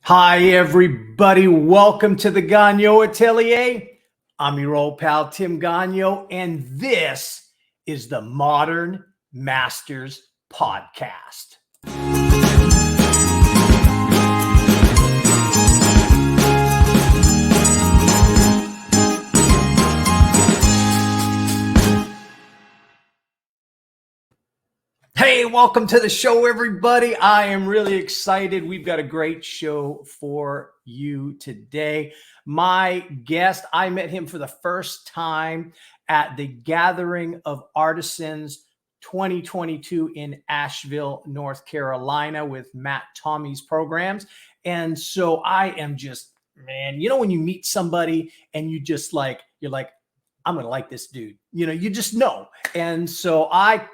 Hi, everybody. Welcome to the Gagnon Atelier. I'm your old pal, Tim Gagnon, and this is the Modern Masters Podcast. Hey, welcome to the show, everybody. I am really excited. We've got a great show for you today. My guest, I met him for the first time at the Gathering of Artisans 2022 in Asheville, North Carolina with Matt Tommy's programs. And so I am just, man, when you meet somebody and you're like, I'm going to like this dude, you just know. And so I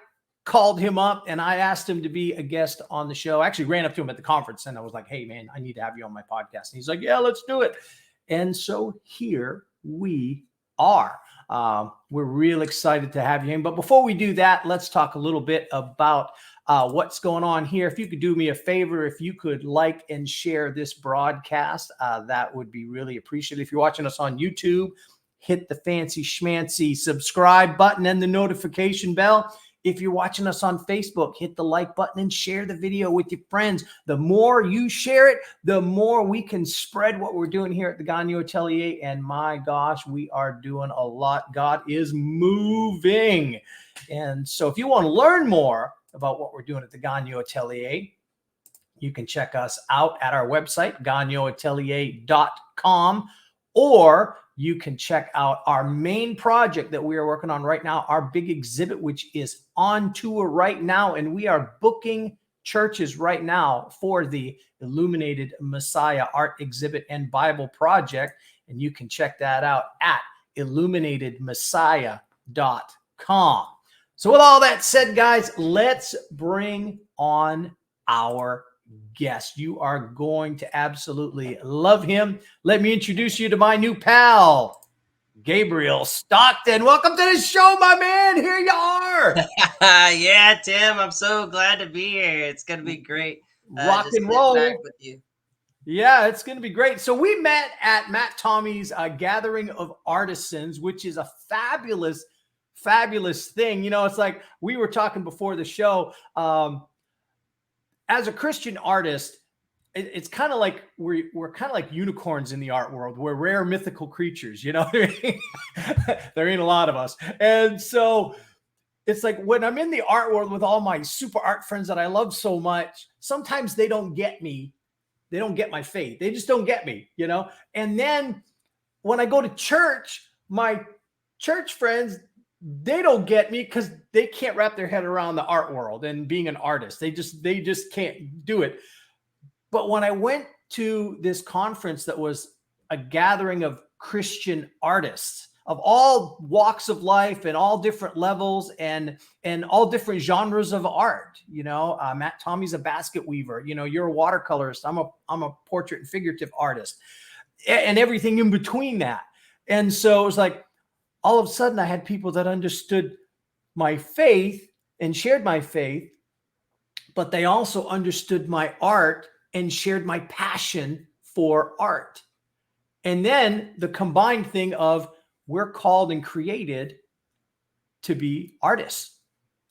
called him up and I asked him to be a guest on the show. I actually ran up to him at the conference and I was like, hey, man, I need to have you on my podcast. And he's like, yeah, let's do it. And so here we are. We're real excited to have you in. But before we do that, let's talk a little bit about what's going on here. If you could do me a favor, if you could like and share this broadcast, that would be really appreciated. If you're watching us on YouTube, hit the fancy schmancy subscribe button and the notification bell. If you're watching us on Facebook, hit the like button and share the video with your friends. The more you share it, the more we can spread what we're doing here at the Gagnon Atelier. And my gosh, we are doing a lot. God is moving. And so if you want to learn more about what we're doing at the Gagnon Atelier, you can check us out at our website, gagnonatelier.com, or you can check out our main project that we are working on right now, our big exhibit, which is on tour right now. And we are booking churches right now for the Illuminated Messiah Art Exhibit and Bible Project. And you can check that out at illuminatedmessiah.com. So with all that said, guys, let's bring on our guest. You are going to absolutely love him. Let me introduce you to my new pal, Gabriel Stockton. Welcome to the show, my man. Here you are. Yeah, Tim, I'm so glad to be here. It's going to be great. Rock Just and sit roll. back with you. Yeah, it's going to be great. So we met at Matt Tommy's Gathering of Artisans, which is a fabulous thing. It's like we were talking before the show. As a Christian artist, it's kind of like we're kind of like unicorns in the art world. We're rare mythical creatures, There ain't a lot of us. And so it's like when I'm in the art world with all my super art friends that I love so much, sometimes they don't get me. They don't get my faith. They just don't get me, And then when I go to church, my church friends, they don't get me because they can't wrap their head around the art world and being an artist. They just can't do it. But when I went to this conference that was a gathering of Christian artists of all walks of life and all different levels and all different genres of art, Matt Tommy's a basket weaver, you're a watercolorist. I'm a portrait and figurative artist, and everything in between that. And so it was like, all of a sudden I had people that understood my faith and shared my faith, but they also understood my art and shared my passion for art. And then the combined thing of we're called and created to be artists.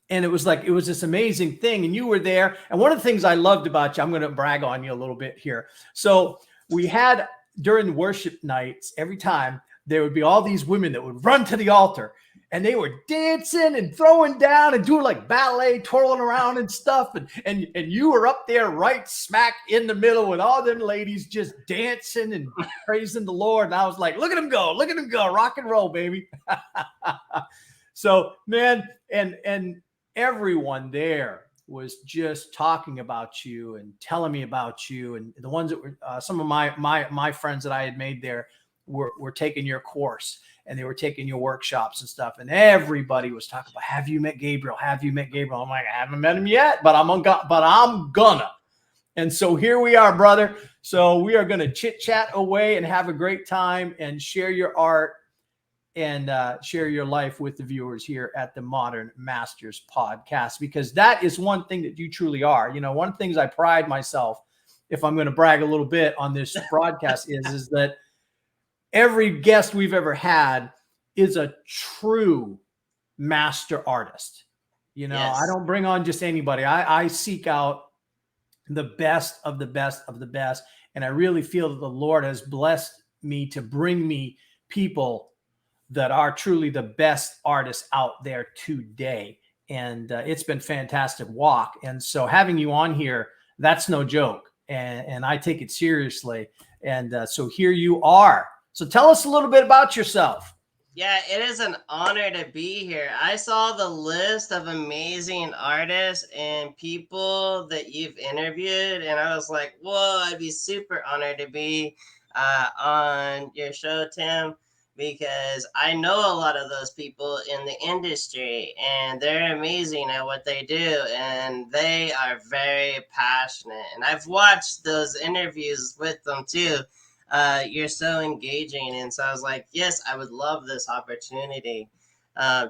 And it was this amazing thing. And you were there. And one of the things I loved about you, I'm going to brag on you a little bit here. So we had during worship nights, every time there would be all these women that would run to the altar and they were dancing and throwing down and doing like ballet, twirling around and stuff. And you were up there right smack in the middle with all them ladies just dancing and praising the Lord. And I was like, look at him go, rock and roll, baby. So, man, and everyone there was just talking about you and telling me about you. And the ones that were some of my friends that I had made there were taking your course and they were taking your workshops and stuff. And everybody was talking about, have you met Gabriel? Have you met Gabriel? I'm like, I haven't met him yet, but I'm gonna. And so here we are, brother. So we are going to chit chat away and have a great time and share your art and share your life with the viewers here at the Modern Masters Podcast, because that is one thing that you truly are. One of the things I pride myself if I'm going to brag a little bit on this broadcast, is that every guest we've ever had is a true master artist. You know, I Yes. don't bring on just anybody. I seek out the best of the best of the best. And I really feel that the Lord has blessed me to bring me people that are truly the best artists out there today. And it's been fantastic walk. And so having you on here, that's no joke. And I take it seriously. And so here you are. So tell us a little bit about yourself. Yeah, it is an honor to be here. I saw the list of amazing artists and people that you've interviewed, and I was like, whoa, I'd be super honored to be on your show, Tim, because I know a lot of those people in the industry, and they're amazing at what they do, and they are very passionate. And I've watched those interviews with them too. You're so engaging. And so I was like, yes, I would love this opportunity.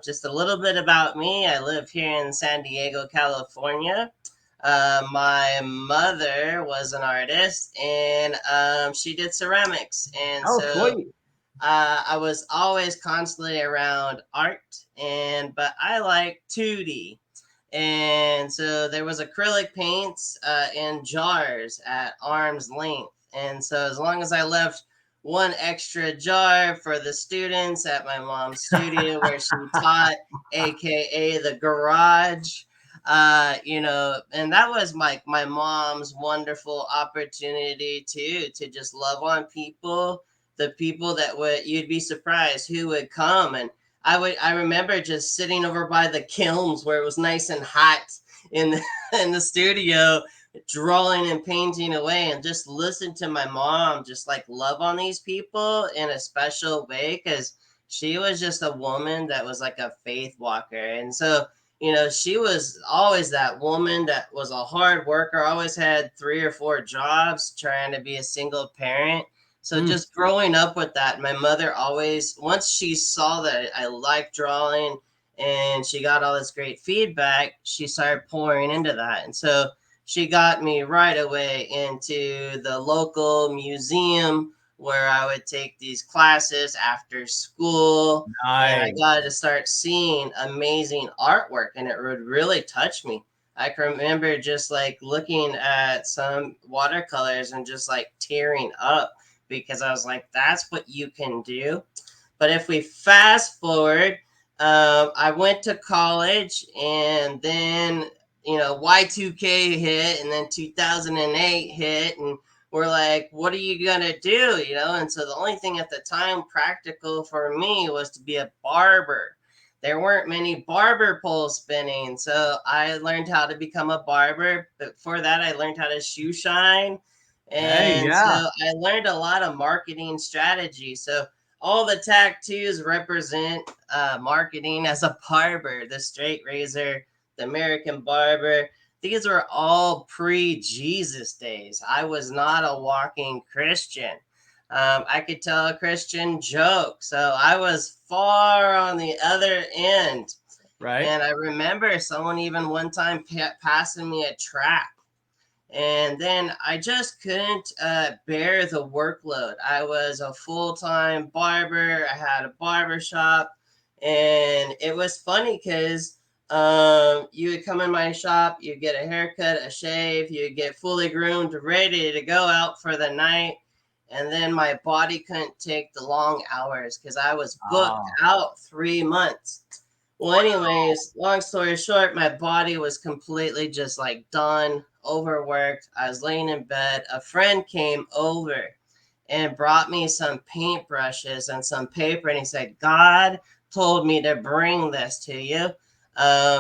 Just a little bit about me. I live here in San Diego, California. My mother was an artist, and she did ceramics. And Oh, so sweet. I was always constantly around art, but I like 2D. And so there was acrylic paints in jars at arm's length. And so as long as I left one extra jar for the students at my mom's studio where she taught, aka the garage, and that was my mom's wonderful opportunity too, to just love on people, the people that would, you'd be surprised who would come. And I remember just sitting over by the kilns where it was nice and hot in the, in the studio, drawing and painting away, and just listen to my mom just like love on these people in a special way, because she was just a woman that was like a faith walker. And so, she was always that woman that was a hard worker, always had 3 or 4 jobs, trying to be a single parent. So Mm, just growing up with that, my mother always, once she saw that I liked drawing and she got all this great feedback, she started pouring into that. And so she got me right away into the local museum where I would take these classes after school. And I nice. got to start seeing amazing artwork, and it would really touch me. I can remember just like looking at some watercolors and just like tearing up, because I was like, that's what you can do. But if we fast forward, I went to college, and then, Y2K hit, and then 2008 hit, and we're like, what are you going to do? And so the only thing at the time practical for me was to be a barber. There weren't many barber poles spinning. So I learned how to become a barber. But before that, I learned how to shoe shine. Hey, And so yeah. I learned a lot of marketing strategy. So all the tattoos represent marketing as a barber, the straight razor, the American barber. These were all pre Jesus days. I was not a walking Christian. I could tell a Christian joke. So I was far on the other end. Right. And I remember someone even one time passing me a track, and then I just couldn't bear the workload. I was a full-time barber. I had a barber shop, and it was funny because you would come in my shop, you get a haircut, a shave, you get fully groomed, ready to go out for the night, and then my body couldn't take the long hours because I was booked Oh, out 3 months. Well, anyways, long story short, my body was completely just like done, overworked. I was laying in bed. A friend came over and brought me some paintbrushes and some paper, and he said, God told me to bring this to you.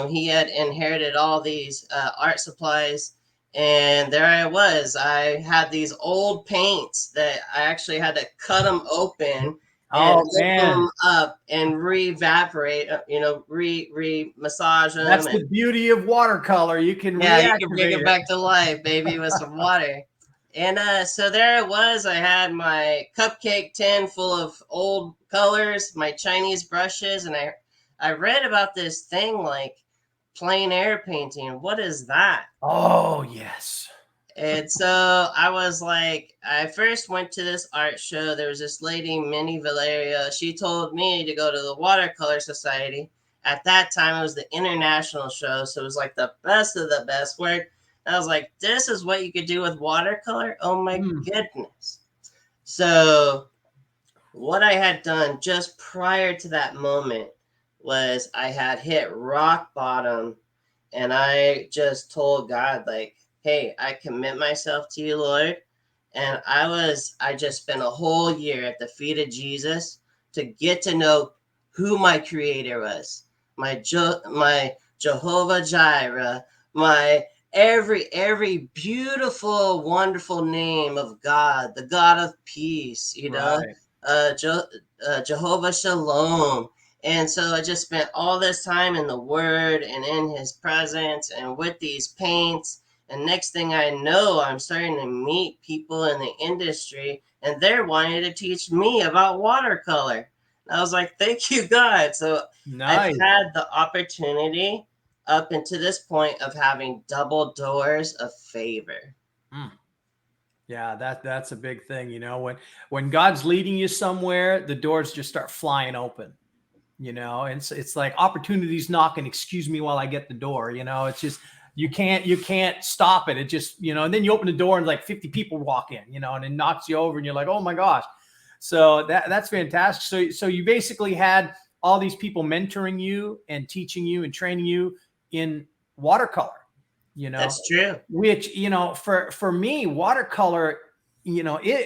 He had inherited all these art supplies, and there I was. I had these old paints that I actually had to cut them open and oh lift man. them up and re-evaporate, re-massage them. That's And the beauty of watercolor. You can yeah, you can bring reactivate it it. back to life, baby, with some water. And so there it was. I had my cupcake tin full of old colors, my Chinese brushes, and I read about this thing like plein air painting. What is that? Oh, yes. And so I was like, I first went to this art show. There was this lady, Minnie Valeria. She told me to go to the Watercolor Society. At that time, it was the international show. So it was like the best of the best work. And I was like, this is what you could do with watercolor? Oh my Mm, goodness. So what I had done just prior to that moment was I had hit rock bottom, and I just told God, like, hey, I commit myself to you, Lord. And I just spent a whole year at the feet of Jesus to get to know who my creator was, my Jehovah Jireh, my every beautiful, wonderful name of God, the God of peace, right. uh, Je- Jehovah Shalom. And so I just spent all this time in the Word and in His presence and with these paints. And next thing I know, I'm starting to meet people in the industry, and they're wanting to teach me about watercolor. And I was like, thank you, God. So I've Nice. had the opportunity up until this point of having double doors of favor. Mm. Yeah, that's a big thing, when God's leading you somewhere, the doors just start flying open, and it's like opportunities knocking, excuse me while I get the door, it's just you can't stop it. It just, and then you open the door and like 50 people walk in, and it knocks you over and you're like, oh my gosh. So that's fantastic. So you basically had all these people mentoring you and teaching you and training you in watercolor, you know, That's true. which, for me, watercolor,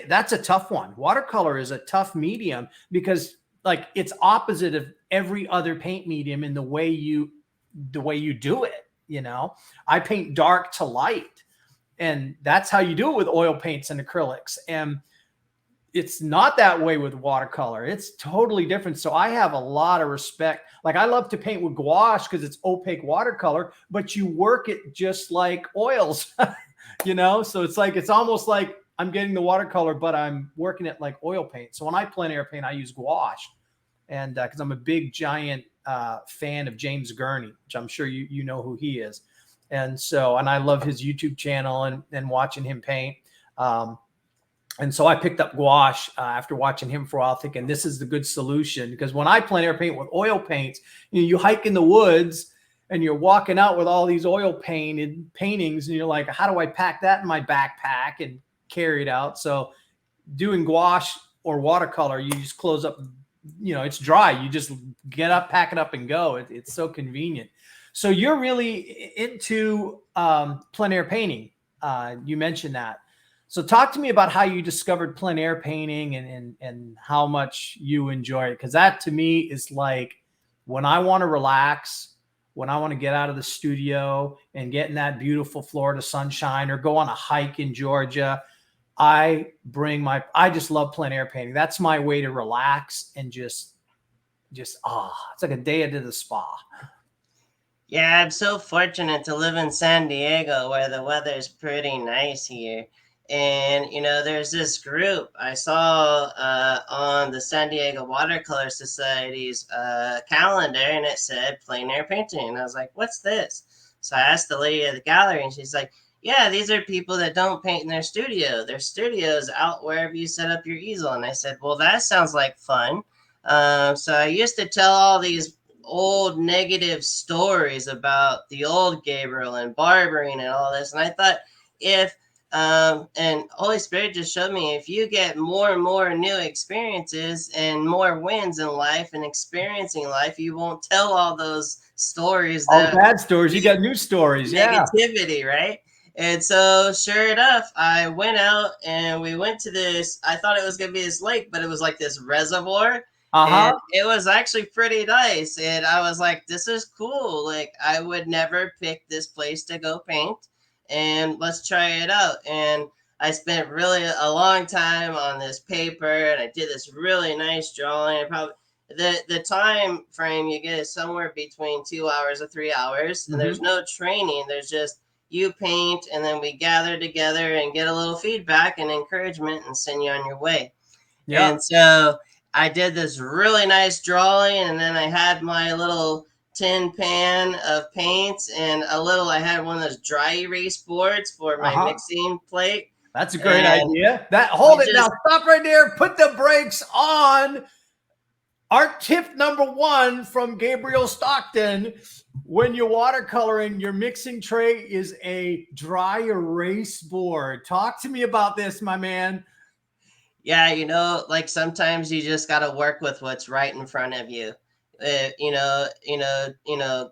that's a tough one. Watercolor is a tough medium because like it's opposite of every other paint medium in the way you do it. I paint dark to light, and that's how you do it with oil paints and acrylics. And it's not that way with watercolor. It's totally different. So I have a lot of respect. Like I love to paint with gouache because it's opaque watercolor, but you work it just like oils, So it's almost like I'm getting the watercolor, but I'm working it like oil paint. So when I plein air paint, I use gouache, and because I'm a big giant fan of James Gurney, which I'm sure you know who he is, and I love his YouTube channel and watching him paint. Um, and so I picked up gouache after watching him for a while, thinking this is the good solution. Because when I plein air paint with oil paints, you hike in the woods and you're walking out with all these oil painted paintings, and you're like, how do I pack that in my backpack and carry it out? So doing gouache or watercolor, you just close up, it's dry. You just get up, pack it up, and go. It's so convenient. So you're really into plein air painting. You mentioned that. So talk to me about how you discovered plein air painting and how much you enjoy it. Because that to me is like when I want to relax, when I want to get out of the studio and get in that beautiful Florida sunshine or go on a hike in Georgia. I just love plein air painting. That's my way to relax and just it's like a day into the spa. Yeah, I'm so fortunate to live in San Diego where the weather's pretty nice here. And, there's this group I saw on the San Diego Watercolor Society's calendar, and it said plein air painting. And I was like, what's this? So I asked the lady at the gallery, and she's like, yeah, these are people that don't paint in their studio. Their studio's out wherever you set up your easel. And I said, well, that sounds like fun. So I used to tell all these old negative stories about the old Gabriel and barbering and all this. And I thought if and Holy Spirit just showed me if you get more and more new experiences and more wins in life and experiencing life, you won't tell all those stories All the that bad stories, you got new stories. Yeah. negativity, right? And so, sure enough, I went out and we went to this. I thought it was going to be this lake, but it was like this reservoir. And Uh-huh. it was actually pretty nice. And I was like, this is cool. Like, I would never pick this place to go paint. And let's try it out. And I spent really a long time on this paper and I did this really nice drawing. I probably the time frame you get is somewhere between 2 hours or 3 hours, and there's Hmm. no training. There's just you paint, and then we gather together and get a little feedback and encouragement and send you on your way. Yeah. And so I did this really nice drawing, and then I had my little tin pan of paints and a little. I had one of those dry erase boards for my Uh-huh. mixing plate, That's a great and idea. That we hold it now. just Stop right there. Put the brakes on. Art tip number one from Gabriel Stockton. When you're watercoloring, your mixing tray is a dry erase board. Talk to me about this, my man. yeah, like sometimes you just got to work with what's right in front of you.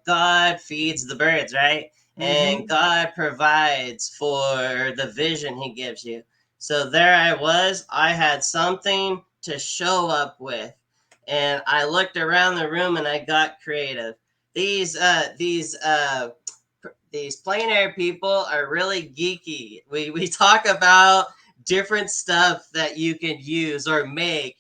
God feeds the birds, right? And Mm-hmm. God provides for the vision He gives you. So there I was. I had something to show up with, and I looked around the room and I got creative. These plein air people are really geeky. We talk about different stuff that you can use or make,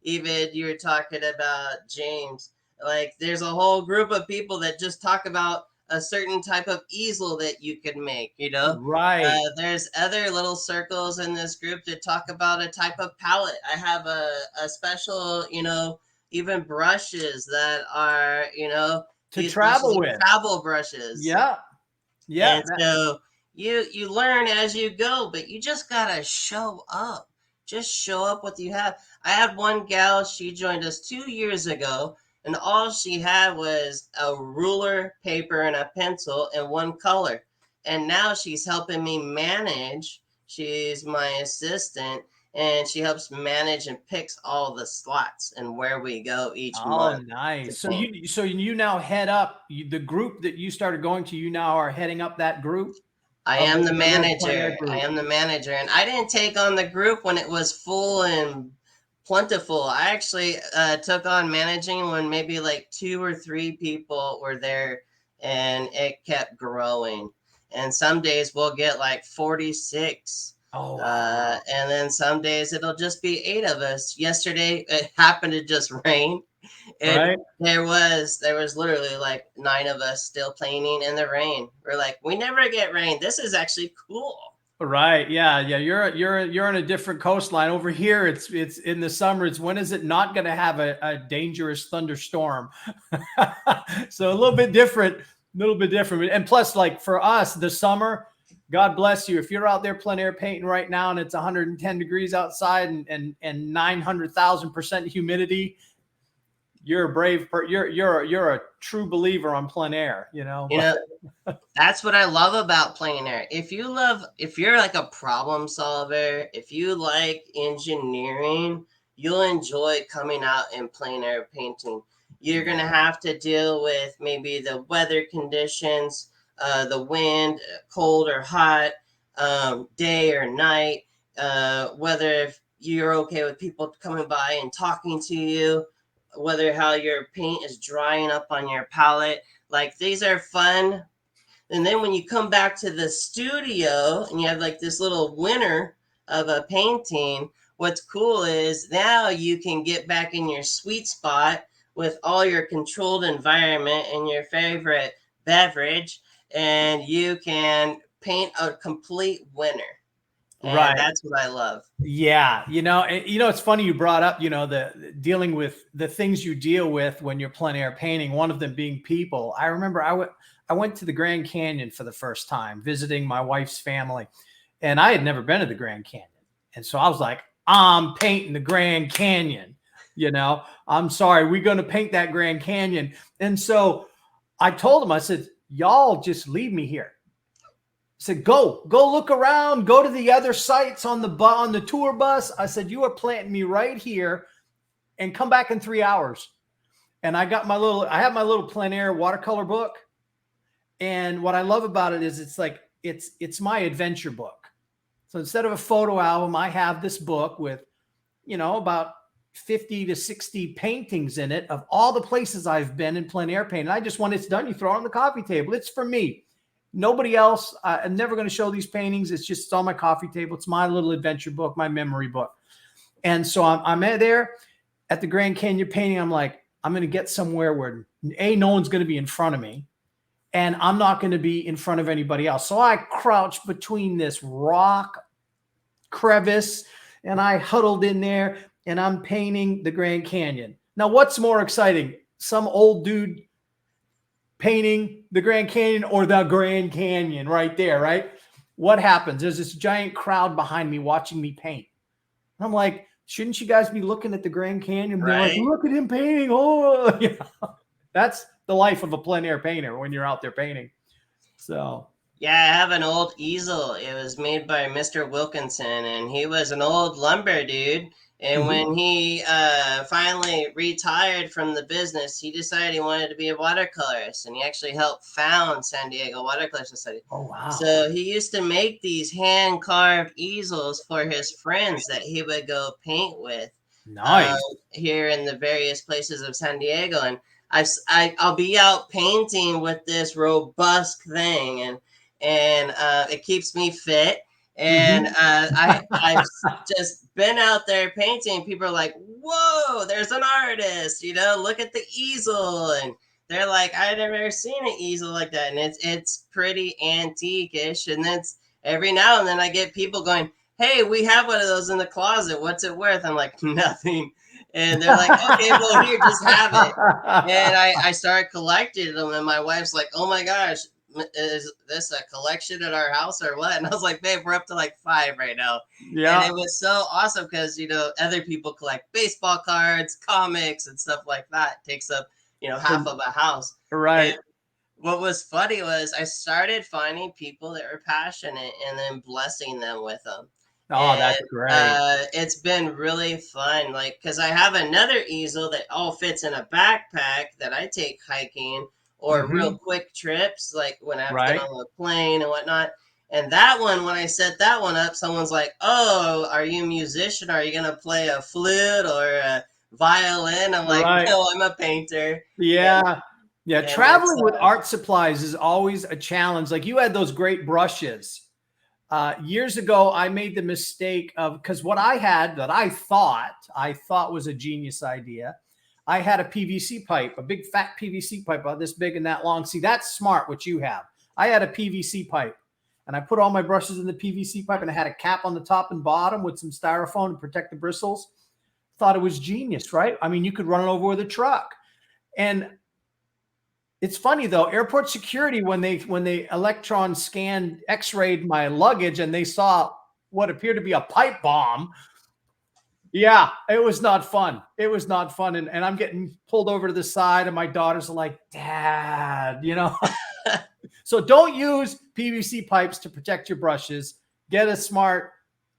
even you were talking about James. Like there's a whole group of people that just talk about a certain type of easel that you can make. Right. There's other little circles in this group that talk about a type of palette. I have a special, even brushes that are, To these brushes travel are with. travel brushes. Yeah. Yeah. And so you learn as you go, but you just gotta show up. Just show up what you have. I had one gal, she joined us 2 years ago, and all she had was a ruler, paper, and a pencil and one color. And now she's helping me manage. She's my assistant, and she helps manage and picks all the slots and where we go each Oh, month to nice. So paint. you now head up the group that you started going to. You now are heading up that group I of am the the little plein air manager. I group. am the manager. And I didn't take on the group when it was full and plentiful. I actually took on managing when maybe like two or three people were there, and it kept growing. And some days we'll get like 46. Oh wow. And then some days it'll just be eight of us. Yesterday it happened to just rain, and Right. there was literally like nine of us still painting in the rain. We're like, we never get rain. This is actually cool. Right. Yeah. Yeah. You're on a different coastline. Over here, it's in the summer. It's when is it not going to have a dangerous thunderstorm? So a little bit different, a little bit different. And plus, like for us, the summer, God bless you. If you're out there plein air painting right now and it's 110 degrees outside and 900,000% humidity, you're a you're a true believer on plein air. You But know, that's what I love about plein air. If you're like a problem solver, if you like engineering, you'll enjoy coming out and plein air painting. You're yeah. gonna have to deal with maybe the weather conditions, the wind, cold or hot, day or night, whether if you're okay with people coming by and talking to you, whether how your paint is drying up on your palette. Like these are fun, and then when you come back to the studio and you have like this little winner of a painting, what's cool is now you can get back in your sweet spot with all your controlled environment and your favorite beverage, and you can paint a complete winner. And Right. that's what I love. Yeah, it's funny you brought up, the dealing with the things you deal with when you're plein air painting, one of them being people. I remember I went to the Grand Canyon for the first time visiting my wife's family, and I had never been to the Grand Canyon. And so I was like, I'm painting the Grand Canyon, I'm sorry, we're going to paint that Grand Canyon. And so I told him, I said, y'all just leave me here. Said, go look around, go to the other sites on the tour bus. I said, you are planting me right here and come back in 3 hours. And I have my little plein air watercolor book. And what I love about it is it's my adventure book. So instead of a photo album, I have this book with, about 50 to 60 paintings in it of all the places I've been in plein air painting. I just, when it's done, you throw it on the coffee table. It's for me. Nobody else. I'm never going to show these paintings. It's on my coffee table. It's my little adventure book, my memory book. And so I'm there at the Grand Canyon painting. I'm like, I'm going to get somewhere where no one's going to be in front of me, and I'm not going to be in front of anybody else. So I crouched between this rock crevice, and I huddled in there, and I'm painting the Grand Canyon. Now, what's more exciting? Some old dude painting the Grand Canyon or the Grand Canyon right there, right? What happens? There's this giant crowd behind me watching me paint. And I'm like, shouldn't you guys be looking at the Grand Canyon? They're like, Right. look at him painting. Oh, that's the life of a plein air painter when you're out there painting. So, Yeah, I have an old easel. It was made by Mr. Wilkinson, and he was an old lumber dude. And mhm. when he finally retired from the business, he decided he wanted to be a watercolorist, and he actually helped found San Diego Watercolor Society. Oh, wow. So he used to make these hand carved easels for his friends that he would go paint with um, Nice. here in the various places of San Diego. And I'll be out painting with this robust thing, and it keeps me fit. And Mhm. I've just been out there painting. People are like, "Whoa, there's an artist!" Look at the easel, and they're like, "I've never seen an easel like that," and it's pretty antique-ish. And then every now and then I get people going, "Hey, we have one of those in the closet. What's it worth?" I'm like, "Nothing," and they're like, "Okay, well, here, just have it." And I started collecting them, and my wife's like, "Oh my gosh, is this a collection at our house or what?" And I was like, "Babe, we're up to like 5 right now." And Yeah. it was so awesome because, other people collect baseball cards, comics, and stuff like that. It takes up, half of a house. And Right. what was funny was I started finding people that were passionate and then blessing them with them. Oh, And that's great. it's been really fun. Like, because I have another easel that all fits in a backpack that I take hiking or real Mhm. quick trips, like when I have to get Right. on a plane and whatnot. And that one, when I set that one up, someone's like, "Oh, are you a musician? Are you going to play a flute or a violin?" I'm like, Right. "No, I'm a painter." And, Yeah. Yeah. and it's, Traveling with art supplies is always a challenge. Like you had those great brushes. Years ago, I made the mistake of because what I had that I thought was a genius idea. I had a PVC pipe, a big fat PVC pipe about this big and that long. See, that's smart what you have. I had a PVC pipe and I put all my brushes in the PVC pipe and I had a cap on the top and bottom with some styrofoam to protect the bristles. Thought it was genius, right? I mean, you could run it over with a truck. And it's funny though, airport security when they electron scanned, X-rayed my luggage and they saw what appeared to be a pipe bomb. Yeah, it was not fun. It was not fun. And I'm getting pulled over to the side, and my daughters are like, Dad. So don't use PVC pipes to protect your brushes. Get a smart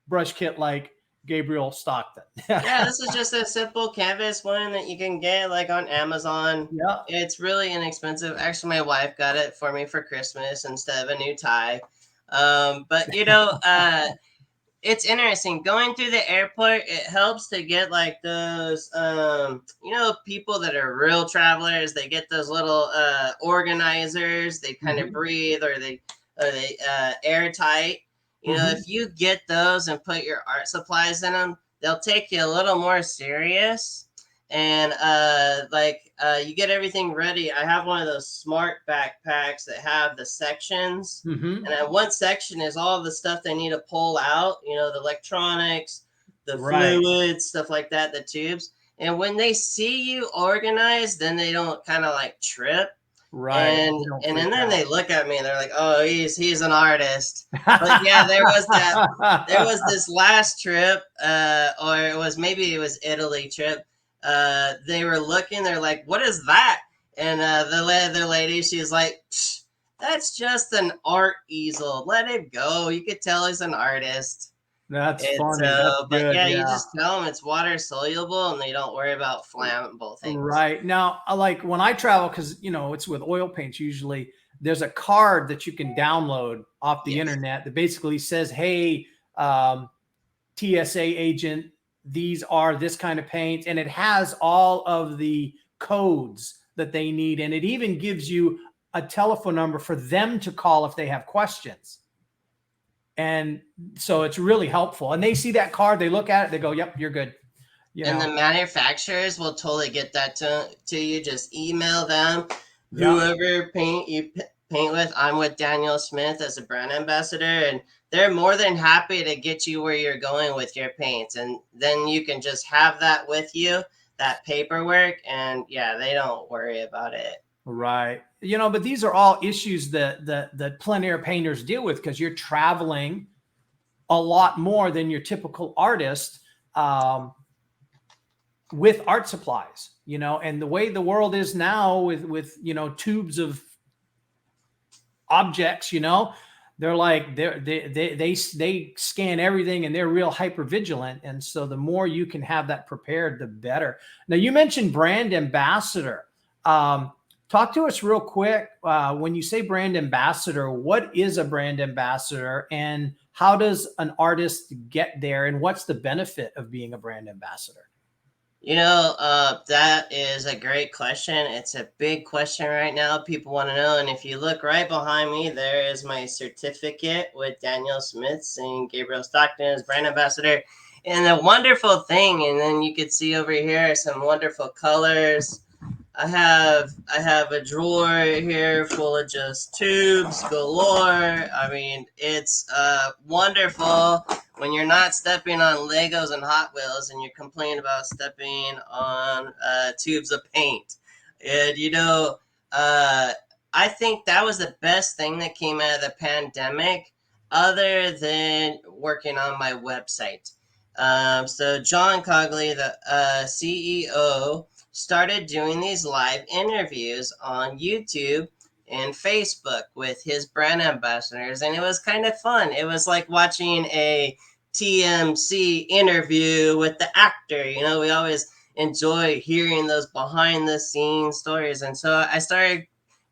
brush kit like Gabriel Stockton. Yeah, this is just a simple canvas one that you can get like on Amazon. Yeah. It's really inexpensive. Actually, my wife got it for me for Christmas instead of a new tie. But it's interesting going through the airport. It helps to get like those, people that are real travelers. They get those little organizers. They kind of Mhm. breathe, or they airtight. Mhm. If you get those and put your art supplies in them, they'll take you a little more serious. And you get everything ready. I have one of those smart backpacks that have the sections, Mhm. and then one section is all the stuff they need to pull out, the electronics, the Right. fluids, stuff like that, the tubes. And when they see you organized, then they don't kind of like trip. Right. And You don't and freak and then out. they look at me and they're like, "Oh, he's an artist." But yeah, there was this last trip, or maybe it was Italy trip. They were looking, they're like, "What is that?" And the lady, she's like, "Psh, that's just an art easel. Let it go. You could tell he's an artist." That's funny. That's But good. yeah, you Yeah. just tell them it's water soluble, and they don't worry about flammable things. Right. Now, like when I travel, because it's with oil paints usually, there's a card that you can download off the Yes. internet that basically says, hey, um, TSA agent, these are this kind of paint. And it has all of the codes that they need. And it even gives you a telephone number for them to call if they have questions. And so it's really helpful. And they see that card, they look at it, they go, yep, you're good. You And the know, manufacturers will totally get that to you. Just email them. yeah. Whoever paint with, I'm with Daniel Smith as a brand ambassador, and they're more than happy to get you where you're going with your paints. And then you can just have that with you, that paperwork, and yeah, they don't worry about it. Right. But these are all issues that plein air painters deal with because you're traveling a lot more than your typical artist um, with art supplies, and the way the world is now with tubes of objects, they're like they scan everything and they're real hyper vigilant. And so the more you can have that prepared, the better. Now you mentioned brand ambassador. Talk to us real quick. When you say brand ambassador, what is a brand ambassador and how does an artist get there? And what's the benefit of being a brand ambassador? That is a great question. It's a big question right now. People want to know. And if you look right behind me, there is my certificate with Daniel Smith saying Gabriel Stockton is brand ambassador. And the wonderful thing, and then you could see over here some wonderful colors. I have a drawer here full of just tubes galore. I mean, it's wonderful when you're not stepping on Legos and Hot Wheels and you're complaining about stepping on tubes of paint. And uh, I think that was the best thing that came out of the pandemic, other than working on my website. So John Cogley, the CEO, started doing these live interviews on YouTube and Facebook with his brand ambassadors, and it was kind of fun. It was like watching a TMC interview with the actor. We always enjoy hearing those behind the scenes stories, and so I started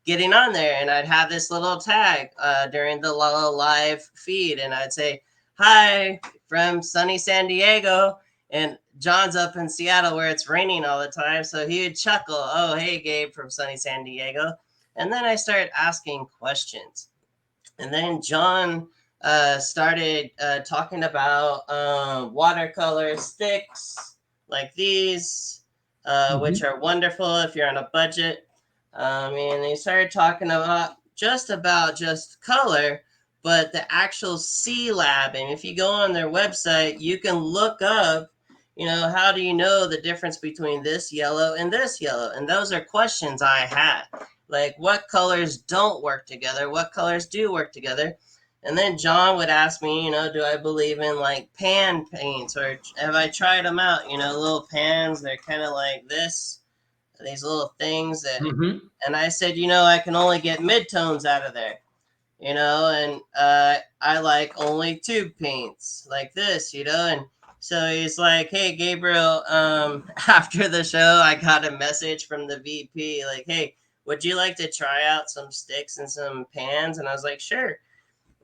getting on there, and I'd have this little tag during the live feed, and I'd say, "Hi from sunny San Diego." And John's up in Seattle where it's raining all the time. So he would chuckle, "Oh, hey, Gabe from sunny San Diego." And then I started asking questions. And then John started talking about watercolor sticks like these, which Mhm. are wonderful if you're on a budget. And he started talking about just color, but the actual C lab. And if you go on their website, you can look up, how do you know the difference between this yellow and this yellow? And those are questions I had. Like, what colors don't work together? What colors do work together? And then John would ask me, do I believe in like pan paints, or have I tried them out? Little pans, they're kind of like these little things that, Mhm. and I said, I can only get midtones out of there, and I like only tube paints like this, and so he's like, "Hey, Gabriel, after the show, I got a message from the VP, like, hey, would you like to try out some sticks and some pans?" And I was like, "Sure."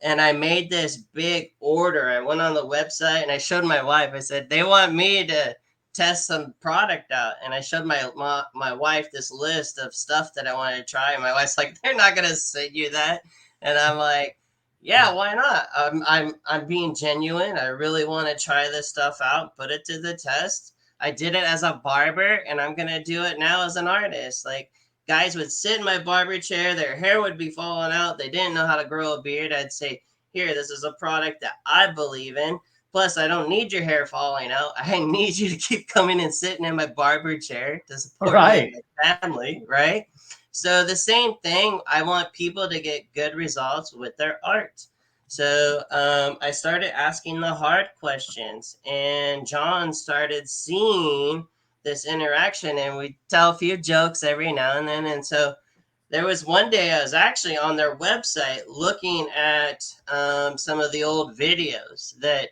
And I made this big order. I went on the website and I showed my wife. I said, "They want me to test some product out." And I showed my wife this list of stuff that I wanted to try. And my wife's like, "They're not gonna send you that." And I'm like, "Yeah, why not? I'm being genuine. I really want to try this stuff out, put it to the test. I did it as a barber, and I'm gonna do it now as an artist. Like, guys would sit in my barber chair, their hair would be falling out, they didn't know how to grow a beard. I'd say, "Here, this is a product that I believe in. Plus, I don't need your hair falling out. I need you to keep coming and sitting in my barber chair to support me and Right. my family," right? So the same thing, I want people to get good results with their art. So I started asking the hard questions, and John started seeing this interaction, and we tell a few jokes every now and then. And so there was one day I was actually on their website looking at some of the old videos that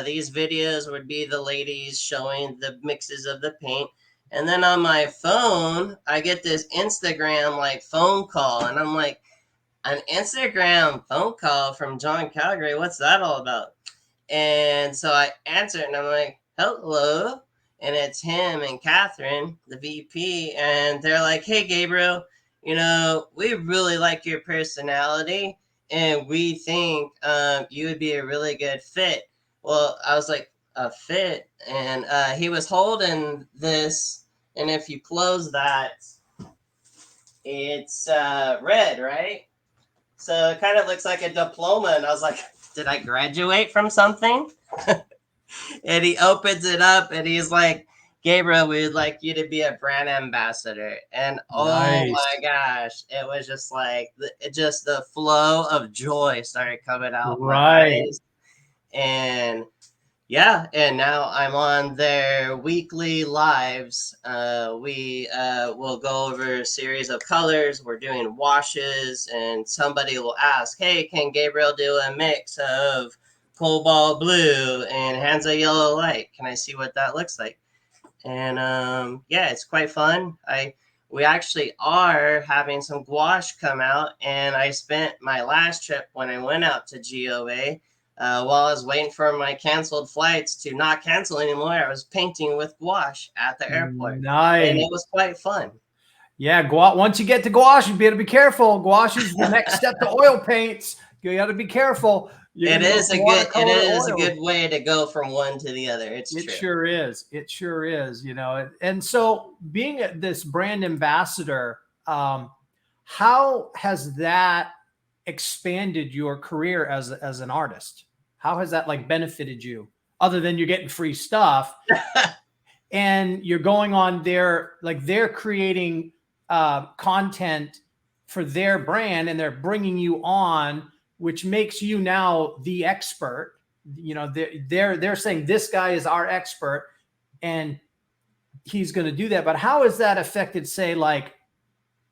these videos would be the ladies showing the mixes of the paint. And then on my phone, I get this Instagram like phone call, and I'm like, "An Instagram phone call from John Calgary? What's that all about?" And so I answered and I'm like, "Hello." And it's him and Catherine, the VP. And they're like, "Hey, Gabriel, we really like your personality and we think you would be a really good fit." Well, I was like, "A fit?" And he was holding this. And if you close that, it's red, right? So it kind of looks like a diploma. And I was like, "Did I graduate from something?" And he opens it up and he's like, Gabriel, we would like you to be a brand ambassador. And oh my Nice. gosh, it was just like, just the flow of joy started coming out my Right. eyes. And yeah, and now I'm on their weekly lives. We will go over a series of colors. We're doing washes, and somebody will ask, "Hey, can Gabriel do a mix of cobalt blue and Hansa yellow light? Can I see what that looks like?" And yeah, it's quite fun. We actually are having some gouache come out, and I spent my last trip when I went out to GOA. While I was waiting for my canceled flights to not cancel anymore, I was painting with gouache at the airport, and Nice. it was quite fun. Yeah, gouache. Once you get to gouache, you better be careful. Gouache is the next step to oil paints. You got to be careful. You're It going to go is from a good it watercolor to is a oils. good way to go from one to the other. It's It true. sure is. It sure is. And so being this brand ambassador, how has that expanded your career as an artist? How has that like benefited you, other than you're getting free stuff and you're going on their, like they're creating content for their brand and they're bringing you on, which makes you now the expert. They're saying this guy is our expert and he's going to do that. But how has that affected, say, like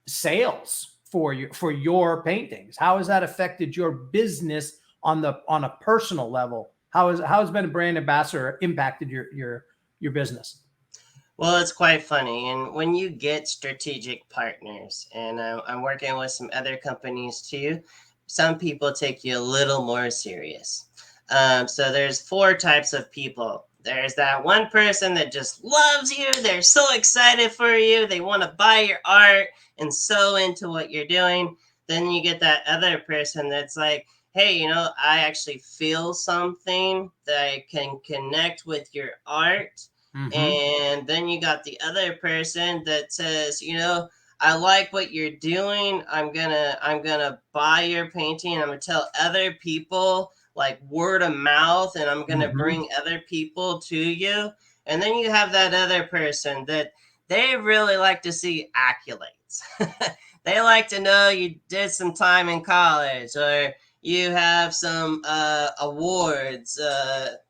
sales for your paintings? How has that affected your business on a personal level? How has been a brand ambassador impacted your business? Well, it's quite funny. And when you get strategic partners, and I'm working with some other companies too, some people take you a little more serious. So there's four types of people. There's that one person that just loves you. They're so excited for you. They want to buy your art and so into what you're doing. Then you get that other person that's like, hey, I actually feel something that I can connect with your art. Mm-hmm. And then you got the other person that says, I like what you're doing. I'm gonna buy your painting. I'm gonna tell other people, like word of mouth, and I'm gonna Mm-hmm. bring other people to you. And then you have that other person that they really like to see accolades. They like to know you did some time in college, or you have some awards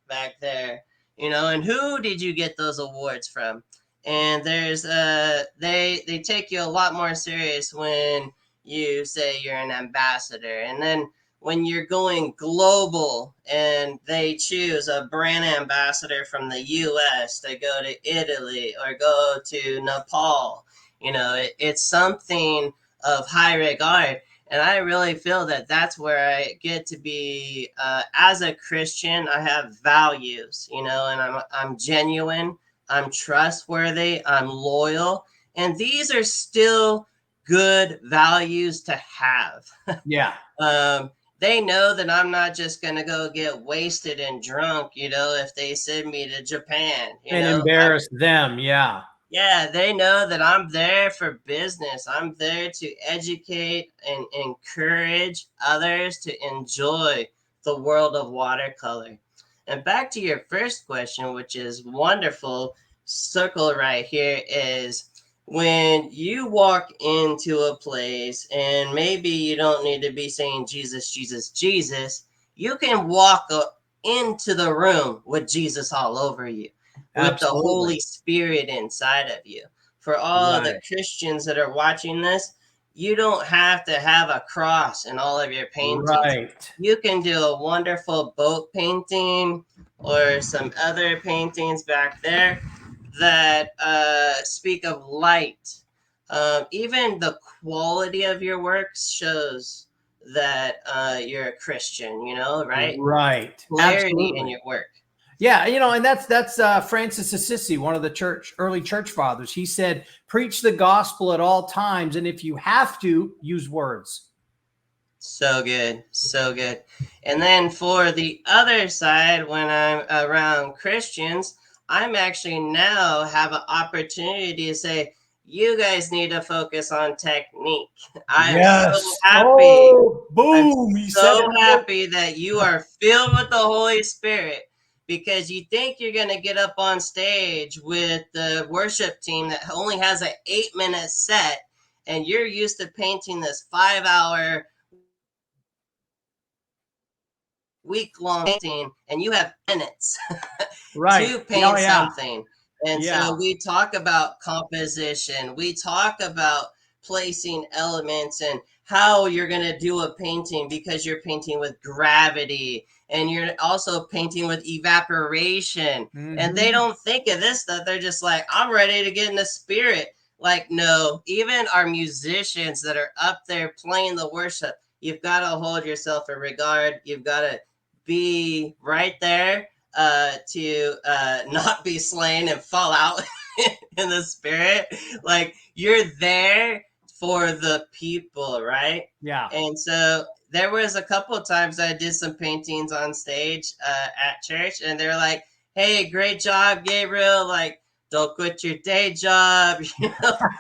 back there, and who did you get those awards from? And there's they take you a lot more serious when you say you're an ambassador. And then when you're going global and they choose a brand ambassador from the US to go to Italy or go to Nepal, it's something of high regard. And I really feel that that's where I get to be, as a Christian. I have values, and I'm genuine, I'm trustworthy, I'm loyal, and these are still good values to have. Yeah. um, they know that I'm not just gonna go get wasted and drunk, if they send me to Japan, And embarrass them. Yeah. yeah, they know that I'm there for business. I'm there to educate and encourage others to enjoy the world of watercolor. And back to your first question, which is wonderful, circle right here, is when you walk into a place and maybe you don't need to be saying Jesus, Jesus, Jesus, you can walk into the room with Jesus all over you, with the Absolutely. Holy Spirit inside of you. For all of the Right. Christians that are watching this, you don't have to have a cross in all of your paintings. Right. You can do a wonderful boat painting or some other paintings back there that speak of light. Even the quality of your work shows that you're a Christian, right? Right. Clarity in Absolutely. your work. Yeah, and that's Francis Assisi, one of the early church fathers. He said, "Preach the gospel at all times, and if you have to, use words." So good, so good. And then for the other side, when I'm around Christians, I'm actually now have an opportunity to say, you guys need to focus on technique. I am so Yes. happy. Oh, I'm boom! He said so it so. happy that you are filled with the Holy Spirit, because you think you're going to get up on stage with the worship team that only has an 8-minute set, and you're used to painting this 5-hour week-long painting, and you have minutes Right. to Yeah, paint yeah. something. And Yeah. so we talk about composition, we talk about placing elements and how you're going to do a painting, because you're painting with gravity and you're also painting with evaporation. And they Hmm. don't think of this stuff. They're just like, I'm ready to get in the spirit. Like, no, even our musicians that are up there playing the worship, you've got to hold yourself in regard. You've got to be right there to not be slain and fall out in the spirit. Like, you're there for the people, right? Yeah. And so there was a couple of times I did some paintings on stage at church, and they're like, "Hey, great job, Gabriel! Like, don't quit your day job."